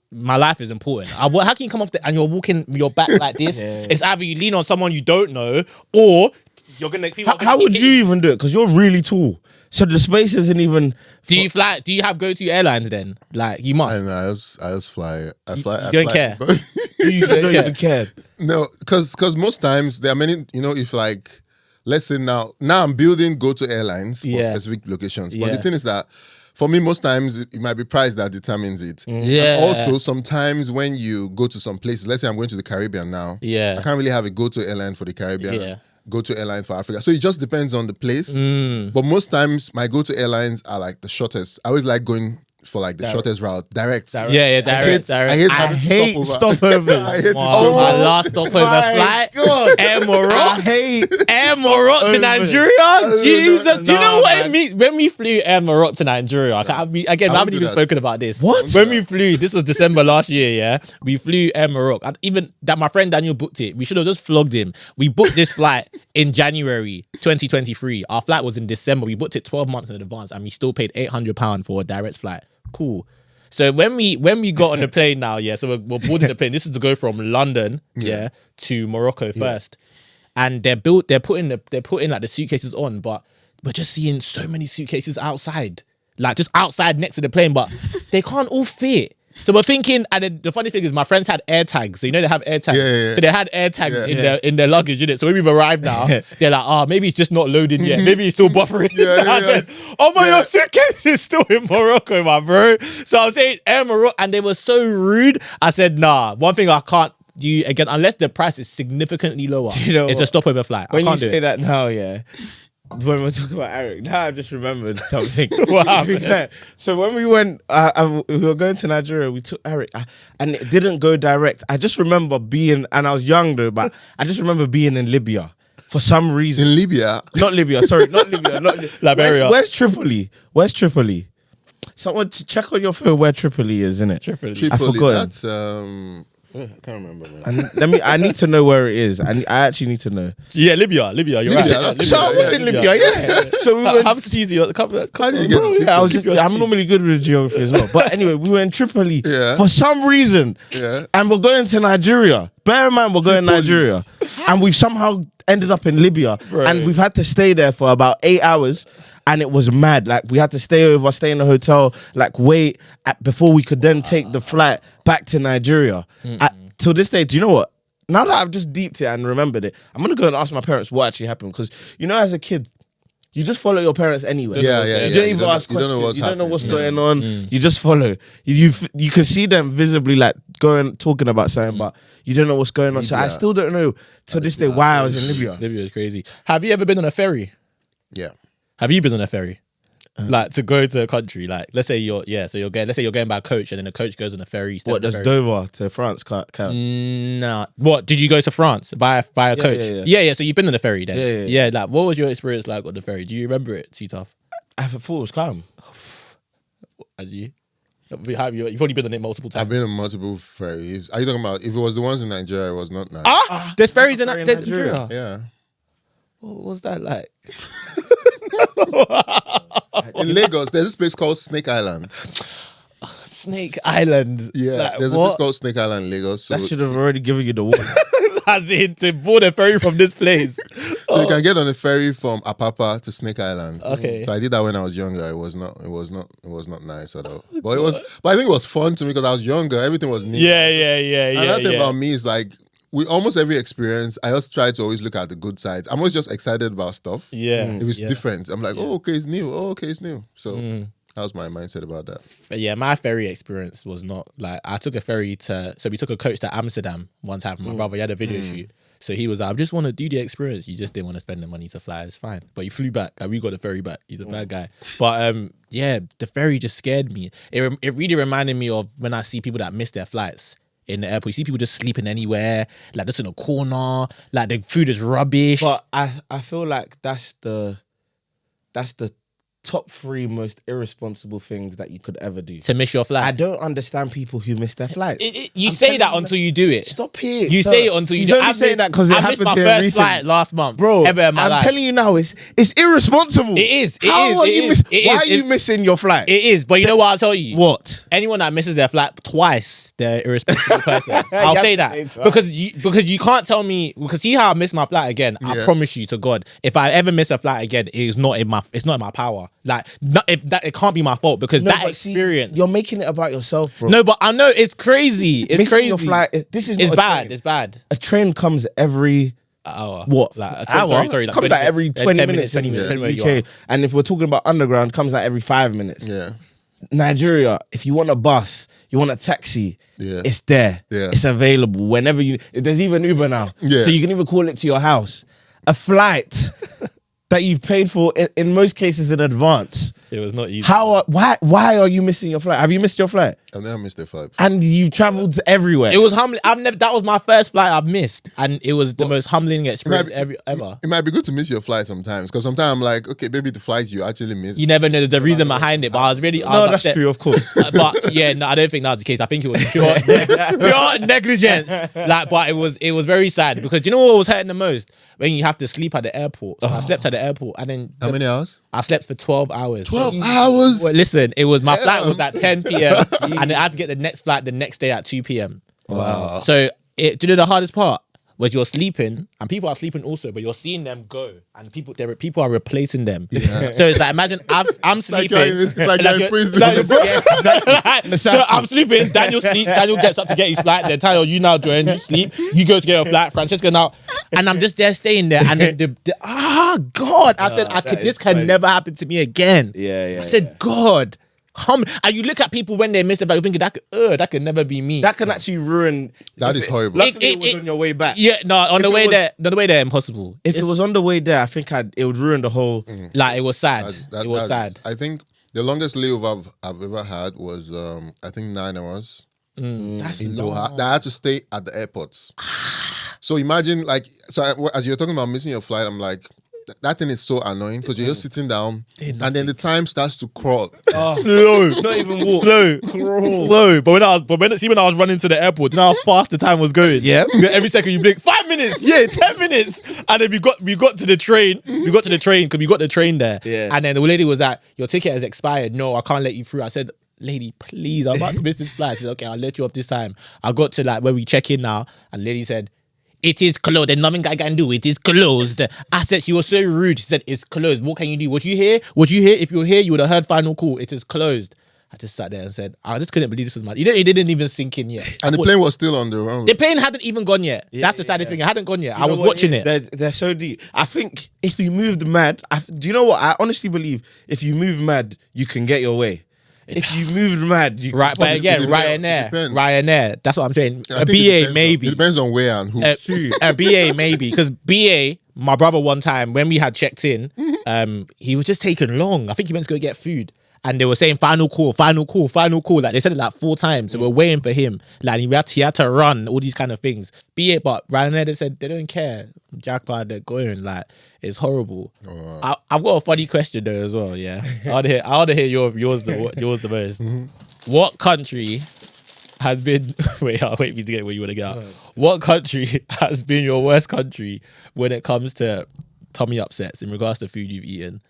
my life is important. How can you come off and you're walking your back like this? Yeah. It's either you lean on someone you don't know or you're gonna. How would you even do it? Because you're really tall. So the space isn't even. Do you fly? Do you have go-to airlines then? Like you must. And I just fly. I don't care? You don't even care. No, because most times there are many, if like, let's say now I'm building go-to airlines for specific locations. But the thing is that for me, most times it might be price that determines it. Yeah. And also, sometimes when you go to some places, let's say I'm going to the Caribbean now. Yeah. I can't really have a go-to airline for the Caribbean. Yeah. Go-to airline for Africa. So it just depends on the place. But most times my go-to airlines are like the shortest. I always like going for like the shortest route, direct. Yeah, direct. I hate stopovers. I hate My last stopover flight, Air Morocco. Air Morocco to Nigeria. Jesus, do you know what it means when we flew Air Morocco to Nigeria? I haven't even spoken about this. What? When we flew, this was December last year. Yeah, we flew Air Morocco. And even that, my friend Daniel booked it. We should have just flogged him. We booked this flight in January 2023. Our flight was in December. We booked it 12 months in advance, and we still paid £800 for a direct flight. Cool. So when we got on the plane now, so we're boarding the plane. This is to go from London, to Morocco first, and they're putting like the suitcases on, but we're just seeing so many suitcases outside, like just outside next to the plane, but they can't all fit. So we're thinking, and then the funny thing is, my friends had air tags. So you know they have air tags. Yeah. So they had air tags in their luggage, innit? So when we've arrived now, they're like, oh, maybe it's just not loaded yet. Maybe it's still buffering. I said, oh my, your suitcase is still in Morocco, my bro. So I was saying Air Morocco, and they were so rude. I said, nah, one thing I can't do again, unless the price is significantly lower, it's a stopover flight. When I can't you do say it. that now, when we're talking about Eric, now I just remembered something. What happened? So when we went, we were going to Nigeria, we took Eric, and it didn't go direct. I just remember being, and I was young though, but I just remember being in Libya for some reason. In Libya? Not Libya, sorry, not Libya. Liberia. Where's Tripoli? Where's Tripoli? Someone check on your phone where Tripoli is, innit? Tripoli. I forgot. That's I can't remember. Man. And I need to know where it is. I actually need to know. Yeah, Libya. You're right. that's So I was in Libya, yeah. So we went. How easy? How did you get to Yeah, I was Tripoli? I'm normally good with geography as well. But anyway, we were in Tripoli for some reason. Yeah. And we're going to Nigeria. Bear in mind, we're going to Nigeria. And we've somehow ended up in Libya. Right. And we've had to stay there for about 8 hours. And it was mad. Like, we had to stay in the hotel, like, wait before we could then take the flight back to Nigeria. Till this day, do you know what? Now that I've just deeped it and remembered it, I'm going to go and ask my parents what actually happened. Because, as a kid, you just follow your parents anyway. Yeah. You don't even ask questions. You don't know what's going on. You just follow. You can see them visibly like talking about something, but you don't know what's going on. So I still don't know to this day why I was in Libya. Libya is crazy. Have you ever been on a ferry? Yeah. Have you been on a ferry? Like to go to a country, like let's say you're going by coach, and then the coach goes on a ferry. What, does Dover to France count? No. What, did you go to France by a coach? Yeah. So you've been on a ferry then? Yeah. Like, what was your experience like on the ferry? Do you remember it, Tough? I thought it was calm. Have you? You've only been on it multiple times. I've been on multiple ferries. Are you talking about if it was the ones in Nigeria? It was not nice. There's ferries in Nigeria. Nigeria. Yeah. What was that like? In Lagos, there's this place called Snake Island. Snake Island. Yeah, Like, there's a place called Snake Island in Lagos. So, That should have already given you the warning. As in to board a ferry from this place. so you can get on a ferry from Apapa to Snake Island. Okay. So I did that when I was younger. It was not nice at all. But I think it was fun to me because I was younger. Everything was new. Yeah. Another thing about me is like with almost every experience, I just try to always look at the good sides. I'm always just excited about stuff. Yeah. If it's different, I'm like, oh, okay, it's new. Oh, okay, it's new. So that was my mindset about that. But yeah, my ferry experience was not like, I took a ferry we took a coach to Amsterdam one time. My brother, he had a video shoot. So he was like, I just want to do the experience. You just didn't want to spend the money to fly. It's fine. But he flew back. Like, we got the ferry back. He's a bad guy. But yeah, the ferry just scared me. It really reminded me of when I see people that miss their flights in the airport. You see people just sleeping anywhere, like just in a corner, like the food is rubbish. But I feel like that's the top 3 most irresponsible things that you could ever do. To miss your flight. I don't understand people who miss their flights. You say that until you do it. Stop it. You say it until you do it. He's only saying that because it I missed happened my to him first recently. flight last month, Bro, ever in my I'm life. telling you now, it's irresponsible. It is. How are you missing your flight? It is. But you know what I'll tell you? What? Anyone that misses their flight twice, they're irresponsible person. I'll You say have to that. say twice. Because you can't tell me, because see how I missed my flight again, I promise you to God, if I ever miss a flight again, it's not in my power. Like, it can't be my fault because No, that but see, experience. you're making it about yourself, bro. No, but I know it's crazy. It's Missing crazy. your flight. This is It's not a bad. train. It's bad. A train comes every Hour. what? Like, Hour? sorry. Comes like every 20 minutes. 20 in minutes. the Depending where you UK. are. And if we're talking about underground, comes like every 5 minutes. Yeah. Nigeria, if you want a bus, you want a taxi, it's there. Yeah. It's available whenever you. There's even Uber now, Yeah. so you can even call it to your house. A flight that you've paid for in most cases in advance. It was not easy. Why are you missing your flight? Have you missed your flight? I've never missed a flight. And you've traveled everywhere. It was humbling. That was my first flight I've missed, and it was the most humbling experience ever. It might be good to miss your flight sometimes because sometimes I'm like, okay, maybe the flight you actually miss. You never know the reason behind it, but I was really. no, that's true, of course. But yeah, no, I don't think that was the case. I think it was pure negligence. Like, but it was very sad because you know what was hurting the most when you have to sleep at the airport. So I slept at the airport, and then How many hours? I slept for 12 hours. 12 hours? Well, listen, it was my flight was at 10 p.m. and I had to get the next flight the next day at 2 p.m. Wow. So, do you know the hardest part? was you're sleeping and people are sleeping also, but you're seeing them go and people are replacing them. Yeah. So it's like, imagine I'm sleeping. It's like you're in prison. Yeah, exactly. So I'm sleeping, Daniel gets up to get his flight, then Tyler, you now join, you sleep, you go to get your flight, Francesca now, and I'm just there staying there, and then God, I said, this can never happen to me again. Yeah. I said, God. And you look at people when they miss it, you're thinking that could never be me. That can actually ruin. That is horrible. Luckily, it was on your way back. Yeah, no, on the way there, impossible. If it was on the way there, I think it would ruin the whole. Like, it was sad. It was sad. I think the longest layover I've ever had was I think 9 hours. That's in long. Doha. I had to stay at the airports. So imagine, as you're talking about missing your flight, I'm like, that thing is so annoying because you're just sitting down and then the time starts to crawl. Slow. Not even walk. Slow. But when I was running to the airport, you know how fast the time was going? Yeah. Every second you blink, 5 minutes, 10 minutes. And then we got to the train. We got to the train because we got the train there. Yeah. And then the lady was like, your ticket has expired. No, I can't let you through. I said, lady, please, I'm about to miss this flight. She said, okay, I'll let you off this time. I got to like where we check in now, and the lady said, it is closed. There's nothing I can do. It is closed. I said, she was so rude. She said, it's closed. What can you do? What you hear? If you were here, you would have heard final call. It is closed. I just sat there and said, I just couldn't believe this was mad. It didn't even sink in yet. And the plane was still on the runway. The plane hadn't even gone yet. That's the saddest thing. It hadn't gone yet. I was watching it. They're so deep. I think if you moved mad, do you know what? I honestly believe if you move mad, you can get your way. If you moved mad, you right, but again, Ryanair. That's what I'm saying. A BA maybe. It depends on where and who. A BA maybe, because BA, my brother one time when we had checked in, he was just taking long. I think he went to go get food, and they were saying final call. Like they said it like 4 times, so we're waiting for him. Like he had to run, all these kind of things. BA, but Ryanair, they said they don't care. Jackpot, they're going. Like, it's horrible. Oh, I've got a funny question though as well. Yeah, I want to hear yours the most. What country has been? Wait for me to get where you want to get. What country has been your worst country when it comes to tummy upsets in regards to food you've eaten?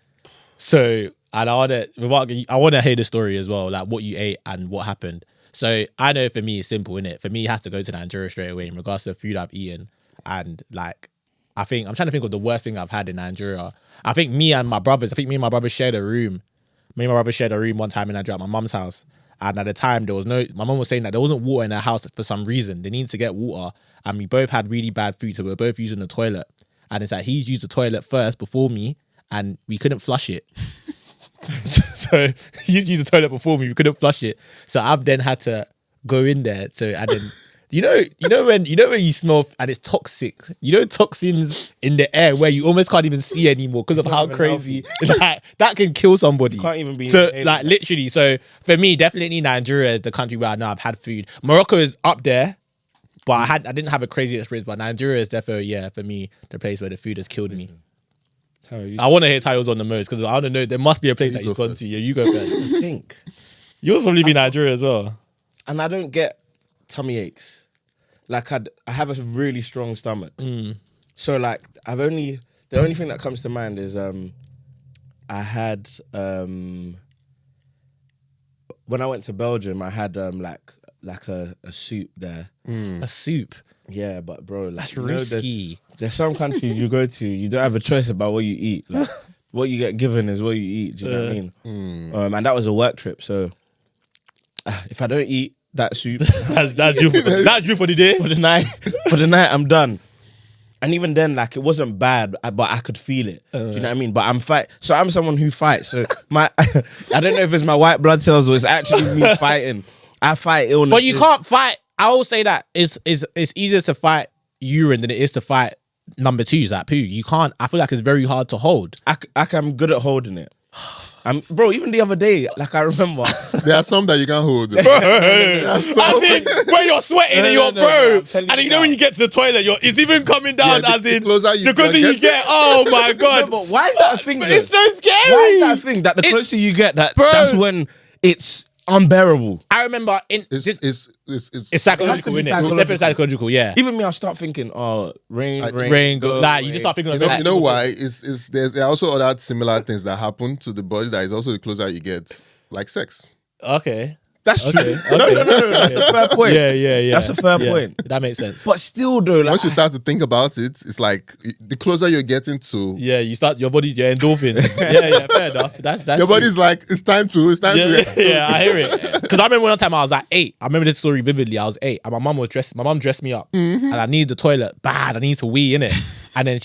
So, and I want to hear the story as well, like what you ate and what happened. So I know for me it's simple, innit? For me, it has to go to Nigeria straight away in regards to food I've eaten, and like. I'm trying to think of the worst thing I've had in Nigeria. I think me and my brothers shared a room. Me and my brother shared a room one time in Nigeria at my mum's house. And at the time, my mum was saying that there wasn't water in their house for some reason. They needed to get water. And we both had really bad food. So we were both using the toilet. And it's like, he used the toilet first before me. And we couldn't flush it. So he used the toilet before me. We couldn't flush it. So I've then had to go in there. And then... You know when you smell and it's toxic. You know toxins in the air where you almost can't even see anymore because of how crazy like, that can kill somebody. Can't even be so like literally. So for me, definitely Nigeria is the country where I know I've had food. Morocco is up there, but I didn't have a crazy experience. But Nigeria is definitely for me the place where the food has killed me. I want to hear Tayo's on the most because I want to know there must be a place that you've gone to. Yeah, you go first. I think yours probably be Nigeria as well. And I don't get tummy aches. Like I have a really strong stomach. So like the only thing that comes to mind is I had when I went to Belgium I had like a soup there. A soup? Yeah, but bro, like, that's risky. There's some countries you go to, you don't have a choice about what you eat. Like what you get given is what you eat. Do you know what I mean? And that was a work trip, so if I don't eat that soup, that's you for the day, for the night, I'm done. And even then, like it wasn't bad, but I could feel it. Do you know what I mean? But I'm someone who fights. So I don't know if it's my white blood cells or it's actually me fighting. I fight illness. But you can't fight. I always say that it's easier to fight urine than it is to fight number 2s like poo. You can't. I feel like it's very hard to hold. I'm good at holding it. Bro, even the other day, like I remember, there are some that you can't hold. As in, when you're sweating and you're and you know when you get to the toilet, it's even coming down. As in, the closer you get. Oh my god! But why is that a thing? It's so scary. Why is that a thing? That the closer you get, that's when it's unbearable. I remember it's psychological, isn't it? It's definitely psychological, yeah. Even me, I start thinking, rain, go. Like you just start thinking. You know why? There are also other similar things that happen to the body that is also the closer you get, like sex. Okay. That's true. Okay. No. That's a fair point. Yeah. That's a fair point. That makes sense. But still, though, like, Once you start to think about it, it's like the closer you're getting to, Yeah, you start your body's your endorphins. yeah, fair enough. That's your true. body's like, it's time to. Yeah, I hear it. Because I remember one time I was like 8. I remember this story vividly. I was 8, and my mum dressed me up, and I needed the toilet bad. I needed to wee in it, and then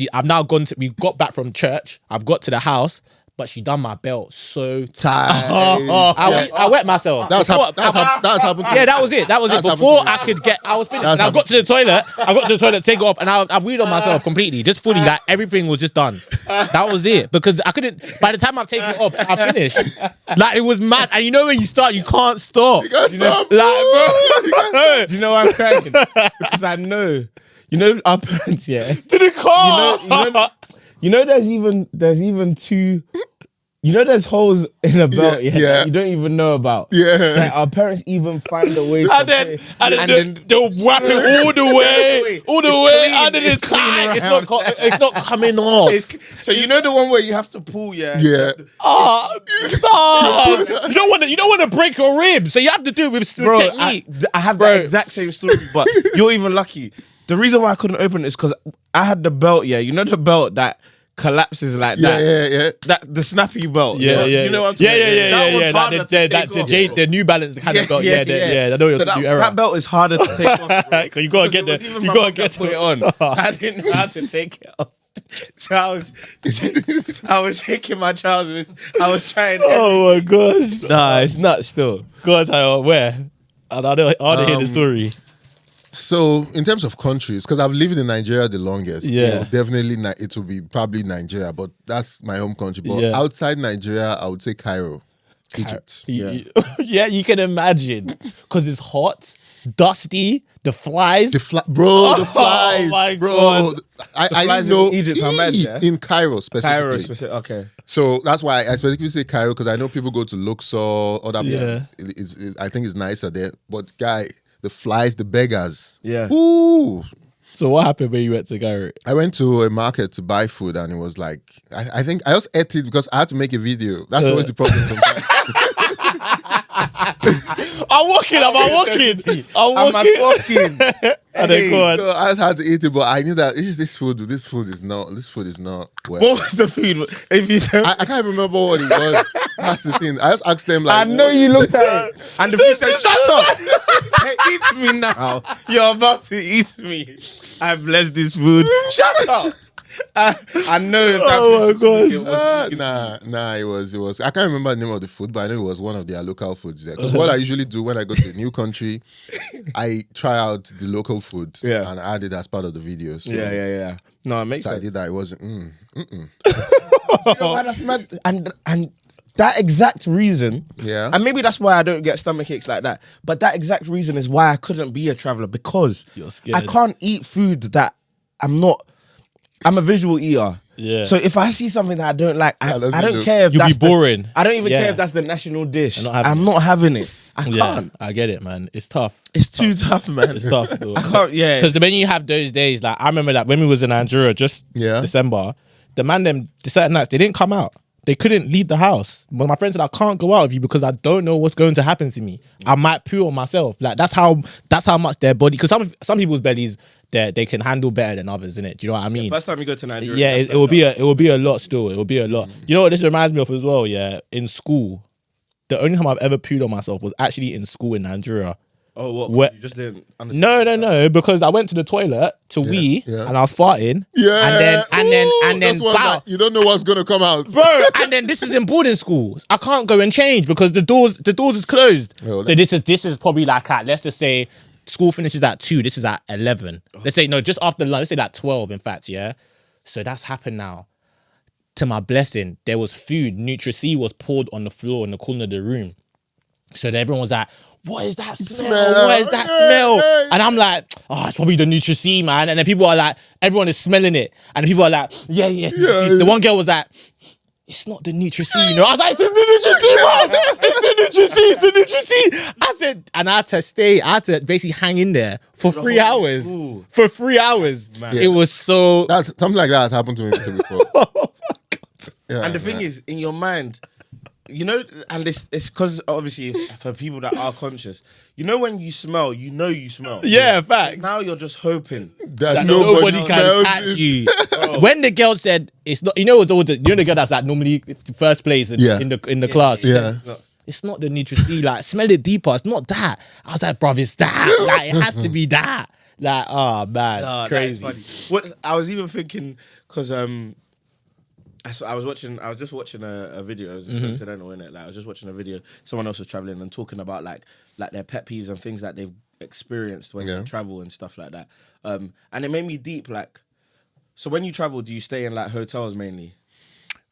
we got back from church. I've got to the house, but she done my belt so tight. I wet myself. That's happened to me. Yeah, that was it. That was it. That's Before happened to me. I was finished. And I got to the toilet. To take it off, and I weed on myself completely, just fully. Like everything was just done. That was it, because I couldn't. By the time I'm taking it off, I finished. Like it was mad. And you know when you start, you can't stop. You can't stop. Like, bro. you know why I'm crying? Because I know. You know our parents, yeah. To the car. You know there's even two. You know there's holes in a belt, that you don't even know about. Yeah. Like our parents even find a way to And then they'll wrap it all the way, and then it's tight. It's not coming off. So you know the one where you have to pull, Yeah. Stop! You don't want to break your rib, so you have to do it with technique. I have the exact same story, but you're even lucky. The reason why I couldn't open it is because I had the belt. Yeah, you know the belt that collapses like that. Yeah. That the snappy belt. Yeah. You know what I'm talking about? The New Balance kind of belt. Yeah. I know you're that belt is harder to take off. Bro. You gotta get to put it on. So I didn't know how to take it off. So I was shaking my trousers. I was trying. Oh my gosh! Nah, it's not still. God, where? I want to hear the story. So in terms of countries, because I've lived in Nigeria the longest, definitely it will be probably Nigeria, but that's my home country. But outside Nigeria, I would say Cairo, Egypt. Yeah, you can imagine, because it's hot, dusty, the flies. The flies. Oh my bro. God. I didn't know in Egypt, in Cairo specifically. Okay. So that's why I specifically say Cairo, because I know people go to Luxor, other places. I think it's nicer there. But guy, the flies, the beggars. Yeah. Ooh. So what happened when you went to Cairo? I went to a market to buy food, and it was like, I think I just ate it because I had to make a video. That's always the problem sometimes. I'm walking. And then go on. So I just had to eat it, but I knew that this food is not well. What was the food? If you don't, I can't remember what it was. That's the thing. I just asked them like, I know you looked at it, and the food said, "Shut up! Eat me now. You're about to eat me. I bless this food. Shut up." I know. Oh my gosh! It was. I can't remember the name of the food, but I know it was one of their local foods there. Because what I usually do when I go to a new country, I try out the local food and add it as part of the video. So, yeah. No, it makes sense. I did that. It wasn't. You know why that's mad? And that exact reason, and maybe that's why I don't get stomach aches like that. But that exact reason is why I couldn't be a traveler, because you're scared. I can't eat food that I'm a visual eater. Yeah. So if I see something that I don't like, I don't care if you'll that's be boring. I don't even care if that's the national dish. I'm not having it. I can't. I get it, man. It's tough. It's too tough, man. It's tough. Though. I can't. Yeah. Because when you have those days, like I remember that when we was in Nigeria, just December, the certain nights they didn't come out. They couldn't leave the house. But my friend said, I can't go out with you because I don't know what's going to happen to me. I might poo on myself. Like that's how much their body, because some people's bellies they can handle better than others, innit? Do you know what I mean? First time you go to Nigeria. Yeah, it will be a lot still. It will be a lot. You know what this reminds me of as well, yeah? In school, the only time I've ever pooed on myself was actually in school in Nigeria. Oh, what? You just didn't understand? No, because I went to the toilet to wee and I was farting. Yeah. And then wow. You don't know what's gonna come out. Bro, and then this is in boarding school. I can't go and change because the doors is closed. So this is probably like at, let's just say school finishes at 2, this is at 11. Let's say just after lunch, let's say like 12 in fact, yeah. So that's happened now. To my blessing, there was food, Nutri-C was poured on the floor in the corner of the room. So everyone was like, what is that smell? What is that smell? And I'm like, oh, it's probably the Nutri-C, man. And then people are like, everyone is smelling it. And people are like, yeah. The one girl was like, it's not the Nutri-C, you know? I was like, it's the Nutri-C. I said, and I had to basically hang in there for 3 hours. Ooh. For 3 hours. Man. It was so... Something like that has happened to me before. Oh my God. Yeah, and the thing is, in your mind, you know, and it's because obviously for people that are conscious, you know, when you smell, you smell. Yeah, facts. Now you're just hoping That Nobody nobody can smells catch it. you. When the girl said it's not, you know, it's all the girl that's like normally first place in the class. Yeah. It's not the NIGERIAN. Like, smell it deeper. It's not that. I was like, bruv, it's that. Like, it has to be that. Like, oh man, crazy. That is funny. What I was even thinking, because I was just watching a video. It was coincidental, innit? Like, I was just watching a video. Someone else was traveling and talking about like their pet peeves and things that they've experienced when they travel and stuff like that. And it made me deep. Like, so when you travel, do you stay in like hotels mainly?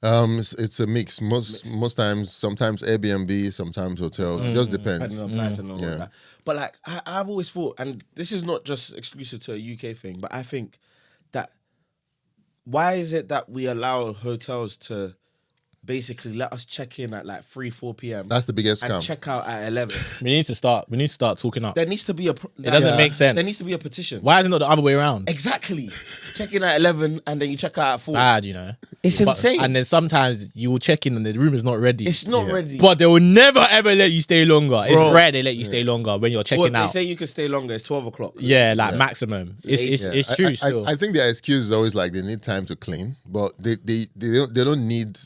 It's a mix. Most times, sometimes Airbnb, sometimes hotels. It just depends. Depending on price and all of that. But like, I've always thought, and this is not just exclusive to a UK thing, but I think that why is it that we allow hotels to basically let us check in at like 3-4 p.m. That's the biggest and scam. check out at 11? We need to start talking up. There needs to be a. It doesn't make sense. There needs to be a petition. Why is it not the other way around? Exactly. Check in at 11 and then you check out at 4. Bad, you know. It's insane. And then sometimes you will check in and the room is not ready. It's not ready. But they will never ever let you stay longer. It's Bro. rare they let you stay longer when you're checking Well, out. they say you can stay longer. It's 12 o'clock. Yeah, like maximum. It's true still. I think their excuse is always like they need time to clean, but they don't need.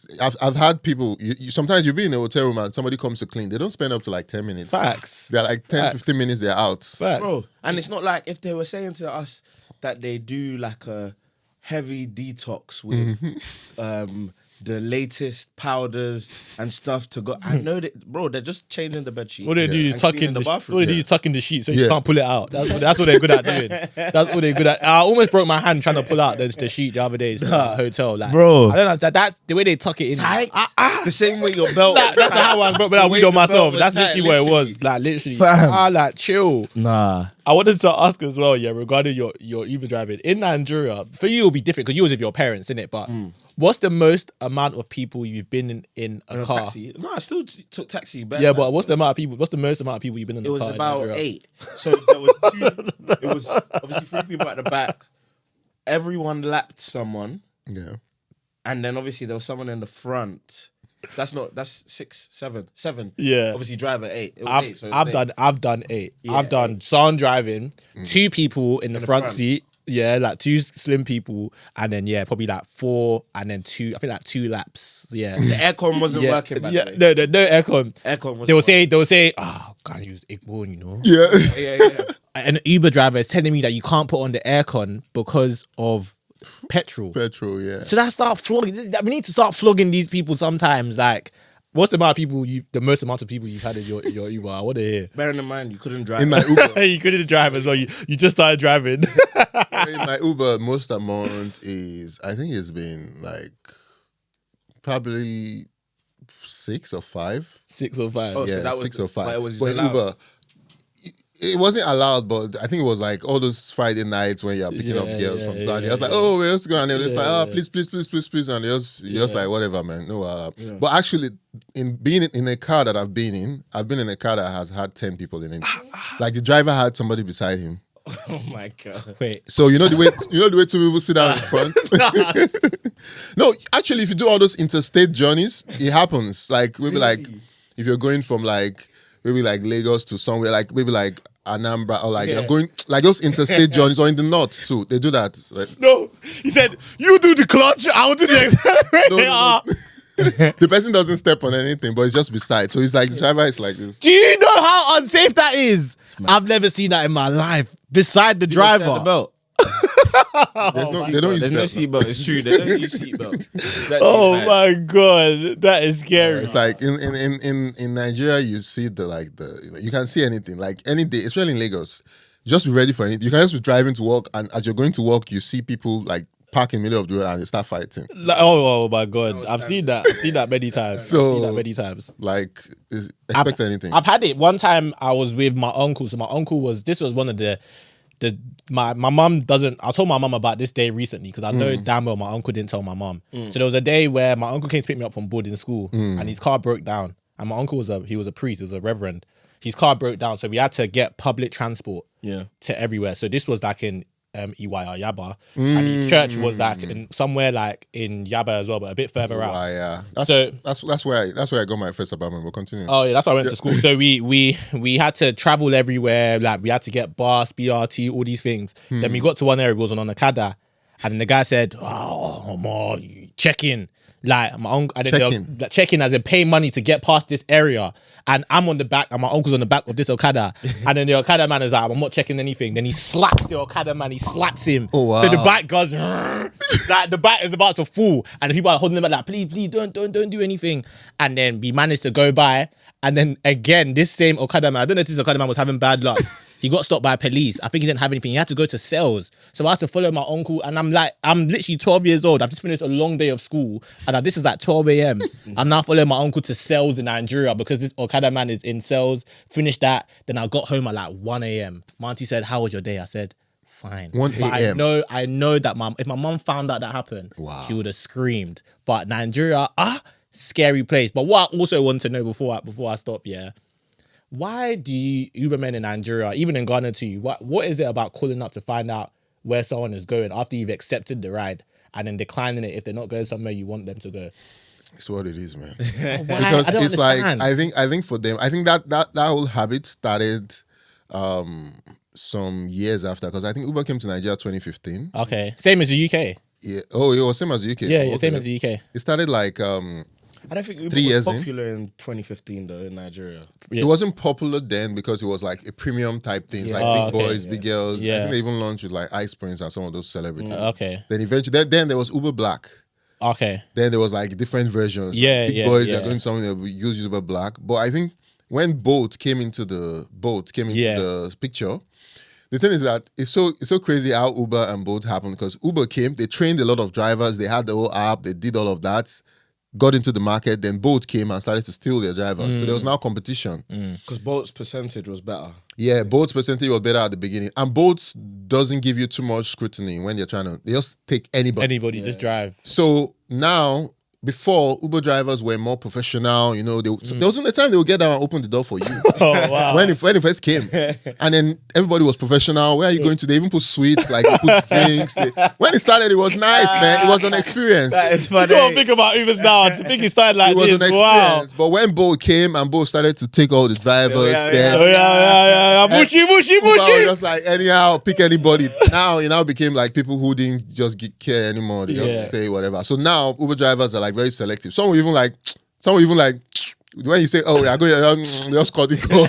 I've had people. Sometimes you'll be in a hotel room and somebody comes to clean. They don't spend up to like 10 minutes. Facts. They're like 10, 15 minutes. They're out. Facts. Bro, and it's not like if they were saying to us that they do like a heavy detox with the latest powders and stuff to go. I know that, bro. They're just changing the bed sheet. All they do is and tuck cleaning in the bathroom. all they do is tuck in the sheet so you can't pull it out. That's what they're good at doing. That's what they're good at. I almost broke my hand trying to pull out the sheet the other day in the hotel. Like, Bro. I don't know. That's the way they tuck it in. Tight. The same way your belt. That's how I broke my weed on myself. That's literally what it was. Like literally. Like chill. Nah. I wanted to ask as well, regarding your Uber driving in Nigeria. For you, it'll be different because you was with your parents, innit? But what's the most amount of people you've been in a car? Taxi. No, I still took taxi. Yeah, but what's the amount of people? What's the most amount of people you've been in It a was car? in about Nigeria? 8. So there was 2. It was obviously 3 people at the back. Everyone lapped someone, Yeah. and then obviously there was someone in the front. That's 6, 7. Yeah. Obviously driver 8. It was 8, so it was I've done 8. Yeah, I've done sound driving, 2 people in the front front. seat. Yeah, like 2 slim people, and then probably like 4, and then 2. I think like 2 laps. Yeah, The aircon wasn't working. By the way. no aircon. Aircon wasn't They will say, oh, can't use Igbo, you know. Yeah. Yeah. An Uber driver is telling me that you can't put on the aircon because of petrol. Petrol. Yeah. Should I start flogging? We need to start flogging these people sometimes. Like, what's the most amount of people you've had in your Uber? I want to hear. Bearing in mind you couldn't drive. In my Uber. You couldn't drive as well. You just started driving. In my Uber, most amount is, I think it's been like probably 6 or 5. 6 or 5. Oh, so Yeah, that was 6 or 5. but it was But in allowed. Uber, it wasn't allowed, but I think it was like all those Friday nights when you're picking up girls from Ghana. I was like, oh, we're just going. And they're just like, please. And you're just like, whatever, man. No, But actually, in being in a car that I've been in a car that has had 10 people in it. Like the driver had somebody beside him. Oh my god. Wait. So you know the way 2 people sit down in front. No, actually, if you do all those interstate journeys, it happens. Like maybe like if you're going from like maybe like Lagos to somewhere like maybe like Anambra or like you're going like those interstate journeys or in the north too. They do that. Like, No, he said, you do the clutch, I'll do the accelerator. no. The person doesn't step on anything, but it's just beside. So it's like the driver is like this. Do you know how unsafe that is? I've never seen that in my life. Beside the driver. The belt. They don't use There's no belt. seatbelt. It's true. They don't use seatbelt. Oh my god, that is scary. It's like in Nigeria, you see you can see anything like any day, especially in Lagos. Just be ready for anything. You can just be driving to work, and as you're going to work, you see people like park in the middle of the road and they start fighting. Like, oh my god, I've seen that. I've seen that many times. Like, expect anything. I've had it. One time I was with my uncle. So my uncle this was one of my mum doesn't. I told my mum about this day recently because I know damn well my uncle didn't tell my mum. So there was a day where my uncle came to pick me up from boarding school and his car broke down. And my uncle was a priest, he was a reverend. His car broke down, so we had to get public transport to everywhere. So this was like in EYR Yaba, and his church was like somewhere like in Yaba as well, but a bit further out. Yeah. That's where I got my first apartment. We'll continue. Oh yeah, that's why I went to school. So we had to travel everywhere. Like we had to get bus, BRT, all these things. Then we got to one area, we was on Okada, and then the guy said, "Oh, more check in." Like my uncle, check in as in pay money to get past this area. And I'm on the back, and my uncle's on the back of this Okada. And then the Okada man is like, I'm not checking anything. Then he slaps the Okada man, he slaps him. Oh, wow. So the bike goes, like the bike is about to fall. And the people are holding him like, please, don't do anything. And then we managed to go by. And then again, this same Okada man, I don't know if this Okada man was having bad luck. He got stopped by police. I think he didn't have anything. He had to go to sales. So I had to follow my uncle. And I'm literally 12 years old. I've just finished a long day of school. And this is like 12 a.m. I'm now following my uncle to sales in Nigeria because this Okada man is in sales. Finished that. Then I got home at like 1 a.m. My auntie said, how was your day? I said, fine. 1 a.m. But I know that if my mum found out that happened, she would have screamed. But Nigeria, scary place. But what I also want to know before I stop, why do you Ubermen in Nigeria, even in Ghana too, what is it about calling up to find out where someone is going after you've accepted the ride and then declining it if they're not going somewhere you want them to go? It's what it is, man. Why? Because I don't it's understand. like I think for them, I think that whole habit started some years after, because I think Uber came to Nigeria 2015. Okay, same as the UK. Yeah. Oh, it was same as the UK. Yeah, Okay. same as the UK. It started like I don't think Uber 3 years was popular in 2015 though in Nigeria. Yeah. It wasn't popular then because it was like a premium type thing. It's like big boys, big girls. I think they even launched with like Ice Prince and some of those celebrities. Okay. Then eventually, then there was Uber Black. Okay. Then there was like different versions. Yeah, big boys are doing something that we use Uber Black. But I think when Bolt came into the picture, the thing is that it's so crazy how Uber and Bolt happened, because Uber came, they trained a lot of drivers, they had the whole app, they did all of that, got into the market, then Bolt came and started to steal their drivers. So there was now competition. Because Bolt's percentage was better. Yeah, Bolt's percentage was better at the beginning. And Bolt doesn't give you too much scrutiny when you're trying to, they just take anybody. Just drive. So now, before, Uber drivers were more professional, there wasn't a time they would get down and open the door for you. Oh, wow. when it first came. And then everybody was professional. Where are you going to? They even put sweets, like they put drinks. When it started, it was nice, man. It was an experience. That is You funny. don't think about Ubers now. I think it started like It was this. an experience. But when Bo came and Bo started to take all the drivers, then Oh, yeah. Mushy. Uber was just like, anyhow, pick anybody. Now, it now became like people who didn't just care anymore. They just say whatever. So now, Uber drivers are like very selective. Some will even like, when you say, oh, yeah, go here, they just cut the call.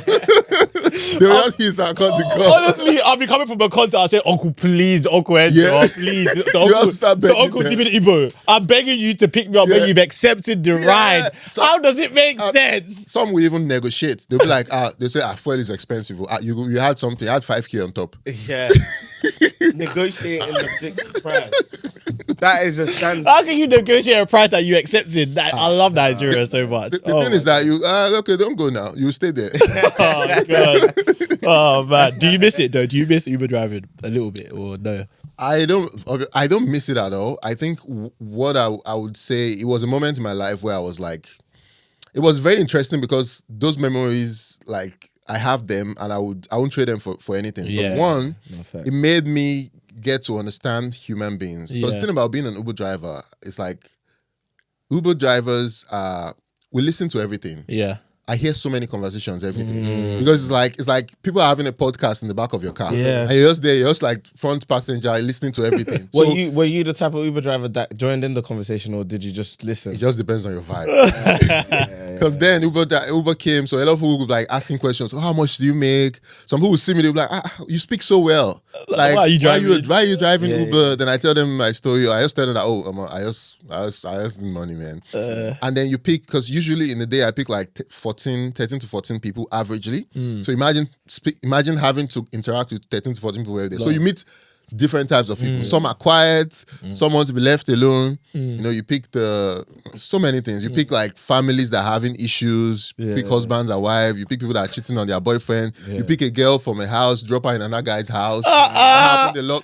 They will just use and cut the call. Honestly, I'll be coming from a concert. I say, Uncle, please, Uncle Edgar, please. The Uncle David Ibo, I'm begging you to pick me up when you've accepted the ride. How does it make sense? Some will even negotiate. They'll be like, they say, fuel is expensive. You had something, you had 5K on top. Yeah. Negotiating the fixed price. That is a standard. How can you negotiate a price that you accepted? I love Nigeria so much. The thing is that okay, don't go now. You stay there. Oh, God. Oh, man. Do you miss it, though? Do you miss Uber driving a little bit or no? I don't miss it at all. I think what I would say, it was a moment in my life where I was like, it was very interesting because those memories, like, I have them and I won't trade them for anything. Yeah. But one, it made me get to understand human beings. Because the thing about being an Uber driver is like, Uber drivers we listen to everything. Yeah. I hear so many conversations every day because it's like people are having a podcast in the back of your car. Yeah. And you're just like front passenger listening to everything. Were you the type of Uber driver that joined in the conversation, or did you just listen? It just depends on your vibe. Because then Uber came, so a lot of people would like asking questions. Oh, how much do you make? Some people would see me, they'll be like, you speak so well. Like, why are you driving? Uber? Then I tell them my story. I just tell them that, I just need money, man. And then you pick, because usually in the day I pick like 13 to 14 people averagely. So imagine having to interact with 13 to 14 people every day. So you meet different types of people. Some are quiet, some want to be left alone. You pick so many things. You pick like families that are having issues, pick husbands and wives, you pick people that are cheating on their boyfriend, you pick a girl from a house, drop her in another guy's house. That happened a lot.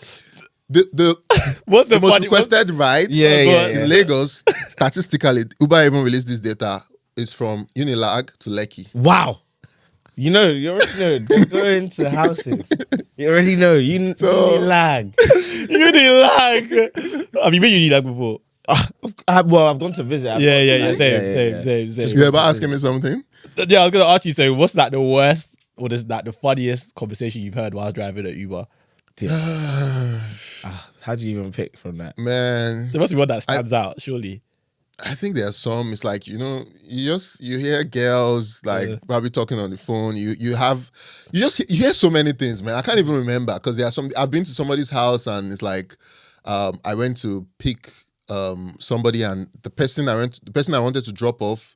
What's the the most requested ride in Lagos, statistically, Uber even released this data, is from Unilag to Lekki. Wow. You know, you already know. They go into houses. You already know. You lag. You didn't lag. Have you been uni-lag before? Well, I've gone to visit. Same. Yeah, but asking me something. Yeah, I was gonna ask you. So, what's like the worst or this like the funniest conversation you've heard while driving at Uber? How do you even pick from that? Man, There must be one that stands out, surely. I think there are some. It's like, you know, you hear girls like probably talking on the phone. You hear so many things, man. I can't even remember because there are some. I've been to somebody's house and it's like, I went to pick somebody and the person I wanted to drop off,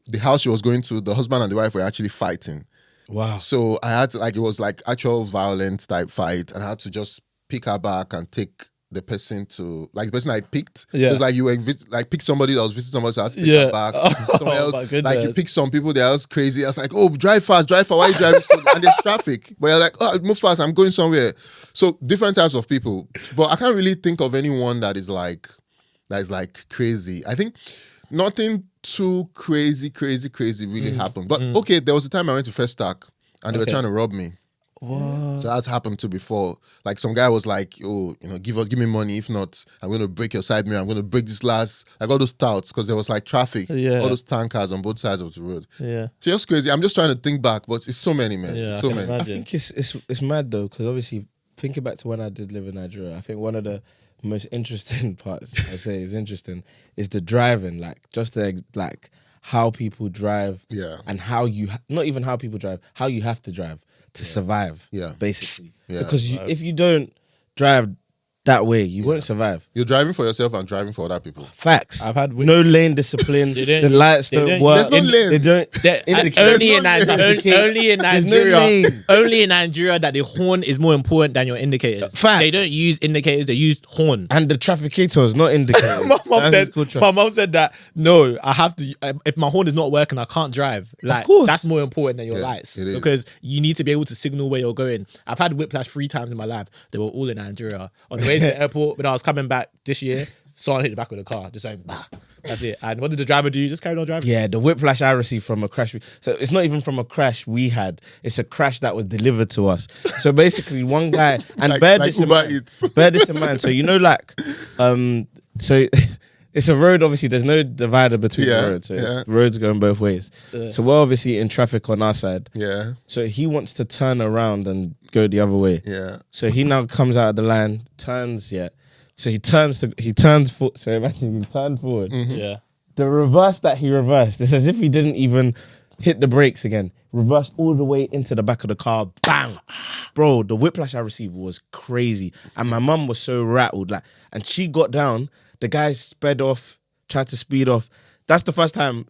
the house she was going to, the husband and the wife were actually fighting. Wow. So I had to it was like actual violent type fight, and I had to just pick her back and take the person to the person I picked. Yeah. It was like you were pick somebody that was visiting somebody, so I had to take her back. Someone else, my goodness. like you pick some people, they're else crazy. I was like, oh, drive fast. Why are you driving so? And there's traffic. But you're like, oh, move fast, I'm going somewhere. So different types of people. But I can't really think of anyone that is like crazy. I think nothing too crazy really happened. But okay, there was a time I went to First Stack and they were trying to rob me. What? So that's happened to before. Like some guy was like, "Oh, you know, give me money. If not, I'm going to break your side mirror. I'm going to break this glass." Like all those touts because there was like traffic. Yeah. All those tankers on both sides of the road. Yeah. So just crazy. I'm just trying to think back, but it's so many, man. Yeah, So I can many. imagine. I think it's mad though, because obviously thinking back to when I did live in Nigeria, I think one of the most interesting parts I say is interesting is the driving, like just the like how people drive, Yeah. and how you not even how people drive, how you have to drive to survive, basically. Yeah. Because if you don't drive that way, you won't survive. You're driving for yourself and driving for other people. Facts. I've had no lane discipline. They The lights don't work. There's no lane. They don't. only in There's no Nigeria, lane. only in Nigeria that the horn is more important than your indicators. Facts. They don't use indicators; they use horn. And the trafficators, not indicators. My mom That's said, called traffic. my mom said that no, I have to. If my horn is not working, I can't drive. Like course. that's more important than your lights it is. because you need to be able to signal where you're going. I've had whiplash 3 times in my life. They were all in Nigeria. On the way to the airport, when I was coming back this year, someone hit the back of the car, just like bah. That's it. And what did the driver do? Just carried on driving. Yeah, the whiplash I received from a crash. So it's not even from a crash we had. It's a crash that was delivered to us. So basically, one guy and bear this in Uber mind. Eats. Bear this in mind. So you know, like, so it's a road. Obviously, there's no divider between the roads. So it's roads going both ways. So we're obviously in traffic on our side. Yeah. So he wants to turn around and go the other way. Yeah. So he now comes out of the line, turns. Yeah. So he turns. So imagine he turned forward. Yeah. The reverse that he reversed, it's as if he didn't even hit the brakes again. Reversed all the way into the back of the car. Bang! Bro, the whiplash I received was crazy. And my mum was so rattled. And she got down. The guy sped off, tried to speed off. That's the first and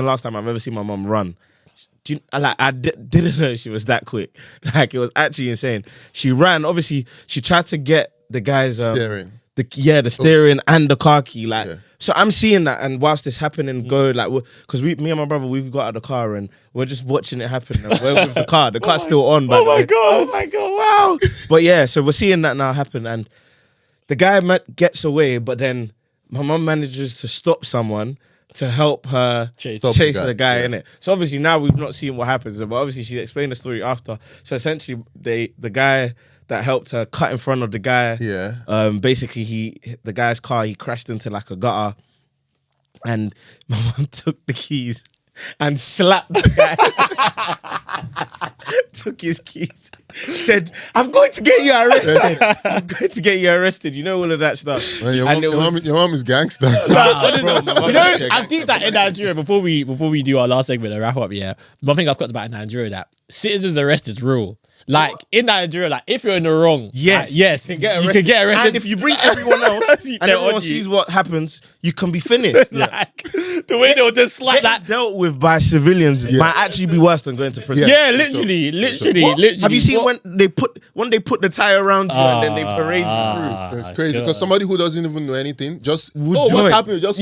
last time I've ever seen my mum run. I didn't know she was that quick. Like, it was actually insane. She ran. Obviously, she tried to get the guy's... Steering. The steering and the car key, so I'm seeing that, and whilst it's happening, because me and my brother, we've got out of the car and we're just watching it happen. And we're with the car's still on. By the way. Oh my god! Wow. But yeah, so we're seeing that now happen, and the guy gets away, but then my mum manages to stop someone to help her chase the guy in it. So obviously now we've not seen what happens, but obviously she explained the story after. So essentially, the guy that helped her cut in front of the guy. Yeah. Basically, the guy's car, he crashed into like a gutter, and my mum took the keys and slapped the guy. Took his keys. Said, "I'm going to get you arrested. I'm going to get you arrested." You know, all of that stuff. Man, your mom is gangster. I think that in Nigeria, before we do our last segment and wrap up, one thing I've got about in Nigeria that citizens arrest is real. Like in Nigeria, like if you're in the wrong, yes, you can get arrested. And if you bring everyone else and everyone sees what happens, you can be finished. Like the way they'll just slap that dealt with by civilians might actually be worse than going to prison. Yeah, literally. Have you seen when they put the tire around you and then they parade you through? It's crazy because somebody who doesn't even know anything just what's what's happening? Just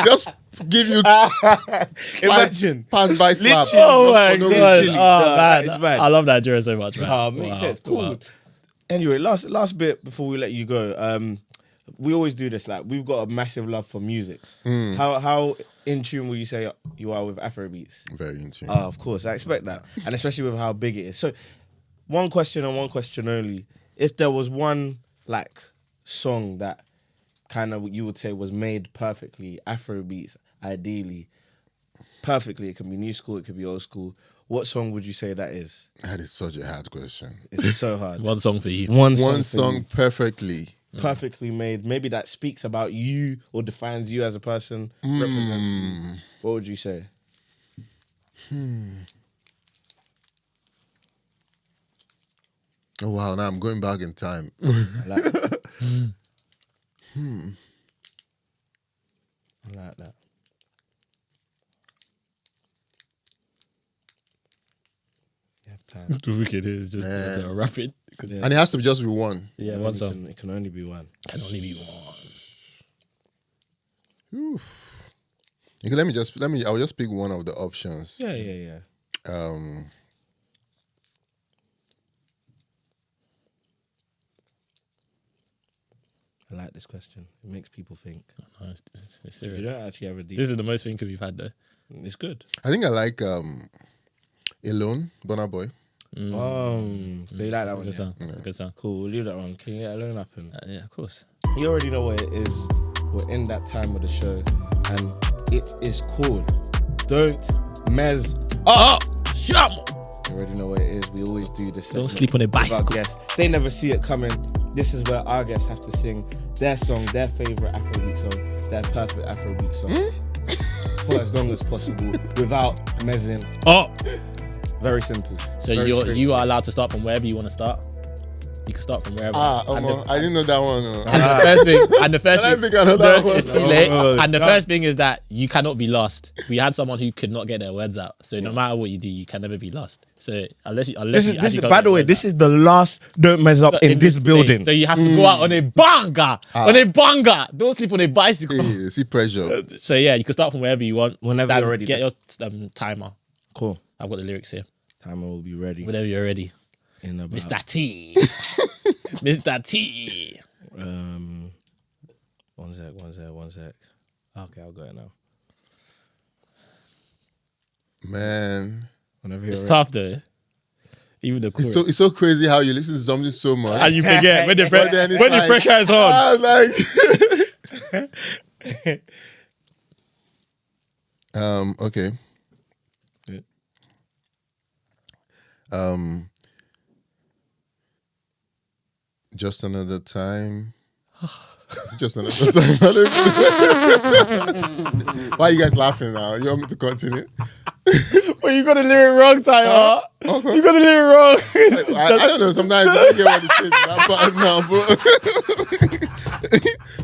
just give you imagine pass by slap. Oh my god! Man, it's bad. I love Nigeria so much, man. Makes sense. Cool. Anyway, last bit before we let you go. we always do this. Like, we've got a massive love for music. How in tune will you say you are with Afrobeats? Very in tune. Of course, I expect that, and especially with how big it is. So, one question and one question only: if there was one like song that kind of you would say was made perfectly, Afrobeats, ideally, perfectly. It can be new school, it could be old school. What song would you say that is? That is such a hard question. It's so hard. One song for you. One One for you. song perfectly. Perfectly made. Maybe that speaks about you or defines you as a person. Represents you. What would you say? Oh wow! Now I'm going back in time. I like that. I like that. You have time. The wicked is just rapid. And it has to just be one. Yeah, one song. It can only be one. Can only be one. Okay, I'll just pick one of the options. Yeah. I like this question. It makes people think. No, it's You serious. don't actually have a deep. This is the most thinking we've had though. It's good. I think I like Alone, Burna Boy. So you like that one? Good Yeah? song. Good song. Cool. We'll leave that one. Can you get Alone up? And Yeah, of course. you already know what it is. We're in that time of the show, and it is called Don't Mess Oh, shut up. You already know what it is. We always do this. Don't segment sleep on a with our bicycle. guests. They never see it coming. This is where our guests have to sing their song, their favorite Afrobeat song, their perfect Afrobeat song, for as long as possible without mezzing. Oh, Very simple. so Very you are allowed to start from wherever you want to start. You can start from wherever. And I didn't know that one. the first I thing, think I know that one. it's too late. Oh, And the first thing is that you cannot be lost. We had someone who could not get their words out. So no matter what you do, you can never be lost. So unless you This actually is can't by get the way, words this out. is the last Don't Mess Up in this place. building. So you have to go out on a banger. On a banger. Don't sleep on a bicycle. Hey, see pressure. So yeah, you can start from wherever you want. Whenever Dan, you're ready. Get your timer. Cool. I've got the lyrics here. Timer will be ready Whenever you're ready. in about. Mr. T. Mr. T. One sec. Okay, I'll go it now. Man. Whenever you're It's ready. tough though. Even the chorus. It's so crazy how you listen to something so much. And you forget when the But then it's like, pressure is on. I was like, okay. Yeah. Just another time. It's just another time. Why are you guys laughing now? You want me to continue? Well, you got the lyric wrong, Tyler. You got the lyric wrong. I don't know. Sometimes you don't hear what they say. But no, bro.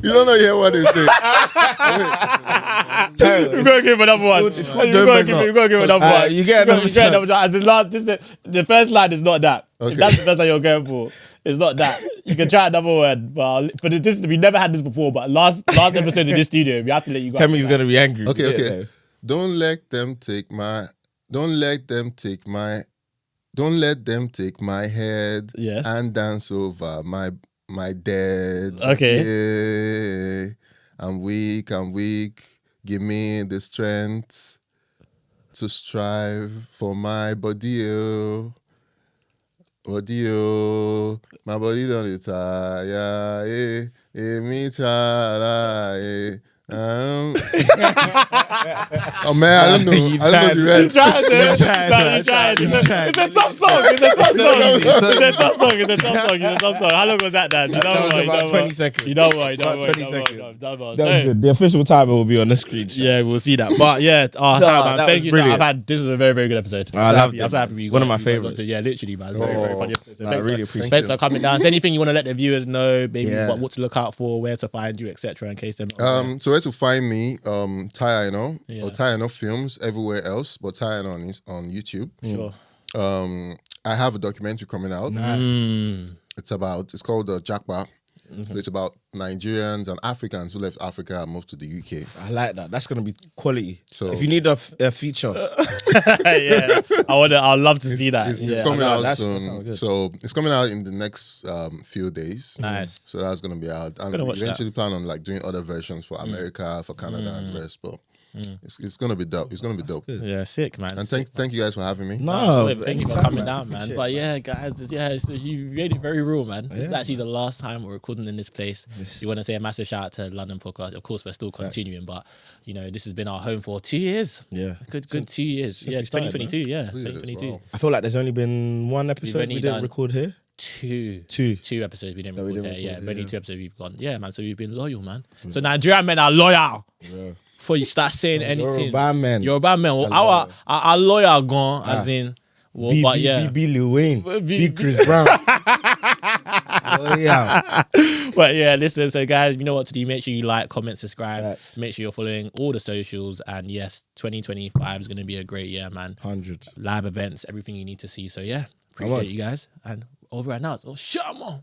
You don't know hear what they say. We're gonna give another one. It's called We're Don't gonna Mess give Up. another one. You get another shot. As in last, the first line is not that. Okay. If that's the first line you're going for, it's not that. You can try another word, but we never had this before. But last episode in this studio, we have to let you go. Temmie's gonna be angry. Okay. Don't let them take my head Yes. and dance over my dead. Okay. Yeah. I'm weak. Give me the strength to strive for my body. My body don't retire. Me tire. Oh man, I don't know. I don't know the rest. It's a tough song. How long was that, Dan? You That was know about what? 20 seconds. You know what? About 20 seconds. That was The official timer will be on the screen. Yeah, we'll see that. But yeah, man, that thank was you. brilliant. This is a very, very good episode. I loved I'm so it. happy we One of got- my we got favourites. to- Yeah, literally, man. Very, very funny episode. So I thanks really for- appreciate Thanks it. for coming down. Is there anything you want to let the viewers know? Maybe Yeah. what to look out for, where to find you, etc. In case they're not. So where to find me? Ty Aino Yeah. or Ty Aino Films everywhere else, but Ty Aino on YouTube. Sure. I have a documentary coming out. Mm. It's called Jackpot. So it's about Nigerians and Africans who left Africa and moved to the UK. I like that. That's gonna be quality. So- if you need a feature, Yeah, I'd love to see that. It's Yeah. coming no, out that's soon. good. So it's coming out in the next few days. Nice. So that's gonna be out. And Gonna we watch that. eventually plan on like doing other versions for America, for Canada, and the rest. But it's gonna be dope. It's gonna be dope. Yeah, sick, man. And thank you guys for having me. no, Thank you for anytime, coming man. down, man. Appreciate But it. yeah, guys, you made it very real, man. This is Yeah. actually the last time we're recording in this place. Yes. You want to say a massive shout out to London Podcast. Of course, we're still continuing, but this has been our home for 2 years. Yeah, Good 2 years. since Yeah, we started, 2022. Yeah, 2 years, 2022. wow. I feel like there's only been one episode only we didn't done- record here. Two episodes we didn't That we record didn't here. Yeah, record, only yeah. 2 episodes we've gone. Yeah, man. So we've been loyal, man. So Nigerian men are loyal. Yeah. Before you start saying anything, Yoruba men. Yoruba men. Well, our lawyer gone, as in. Well, but yeah. Be Lil Wayne, Be- be Chris Brown. Oh yeah, But yeah, listen, so guys, you know what to do. Make sure you like, comment, subscribe. Facts. Make sure you're following all the socials. And yes, 2025 is going to be a great year, man. 100. Live events, everything you need to see. So yeah, Come on. appreciate you guys. And over and out. Oh, shut 'em on.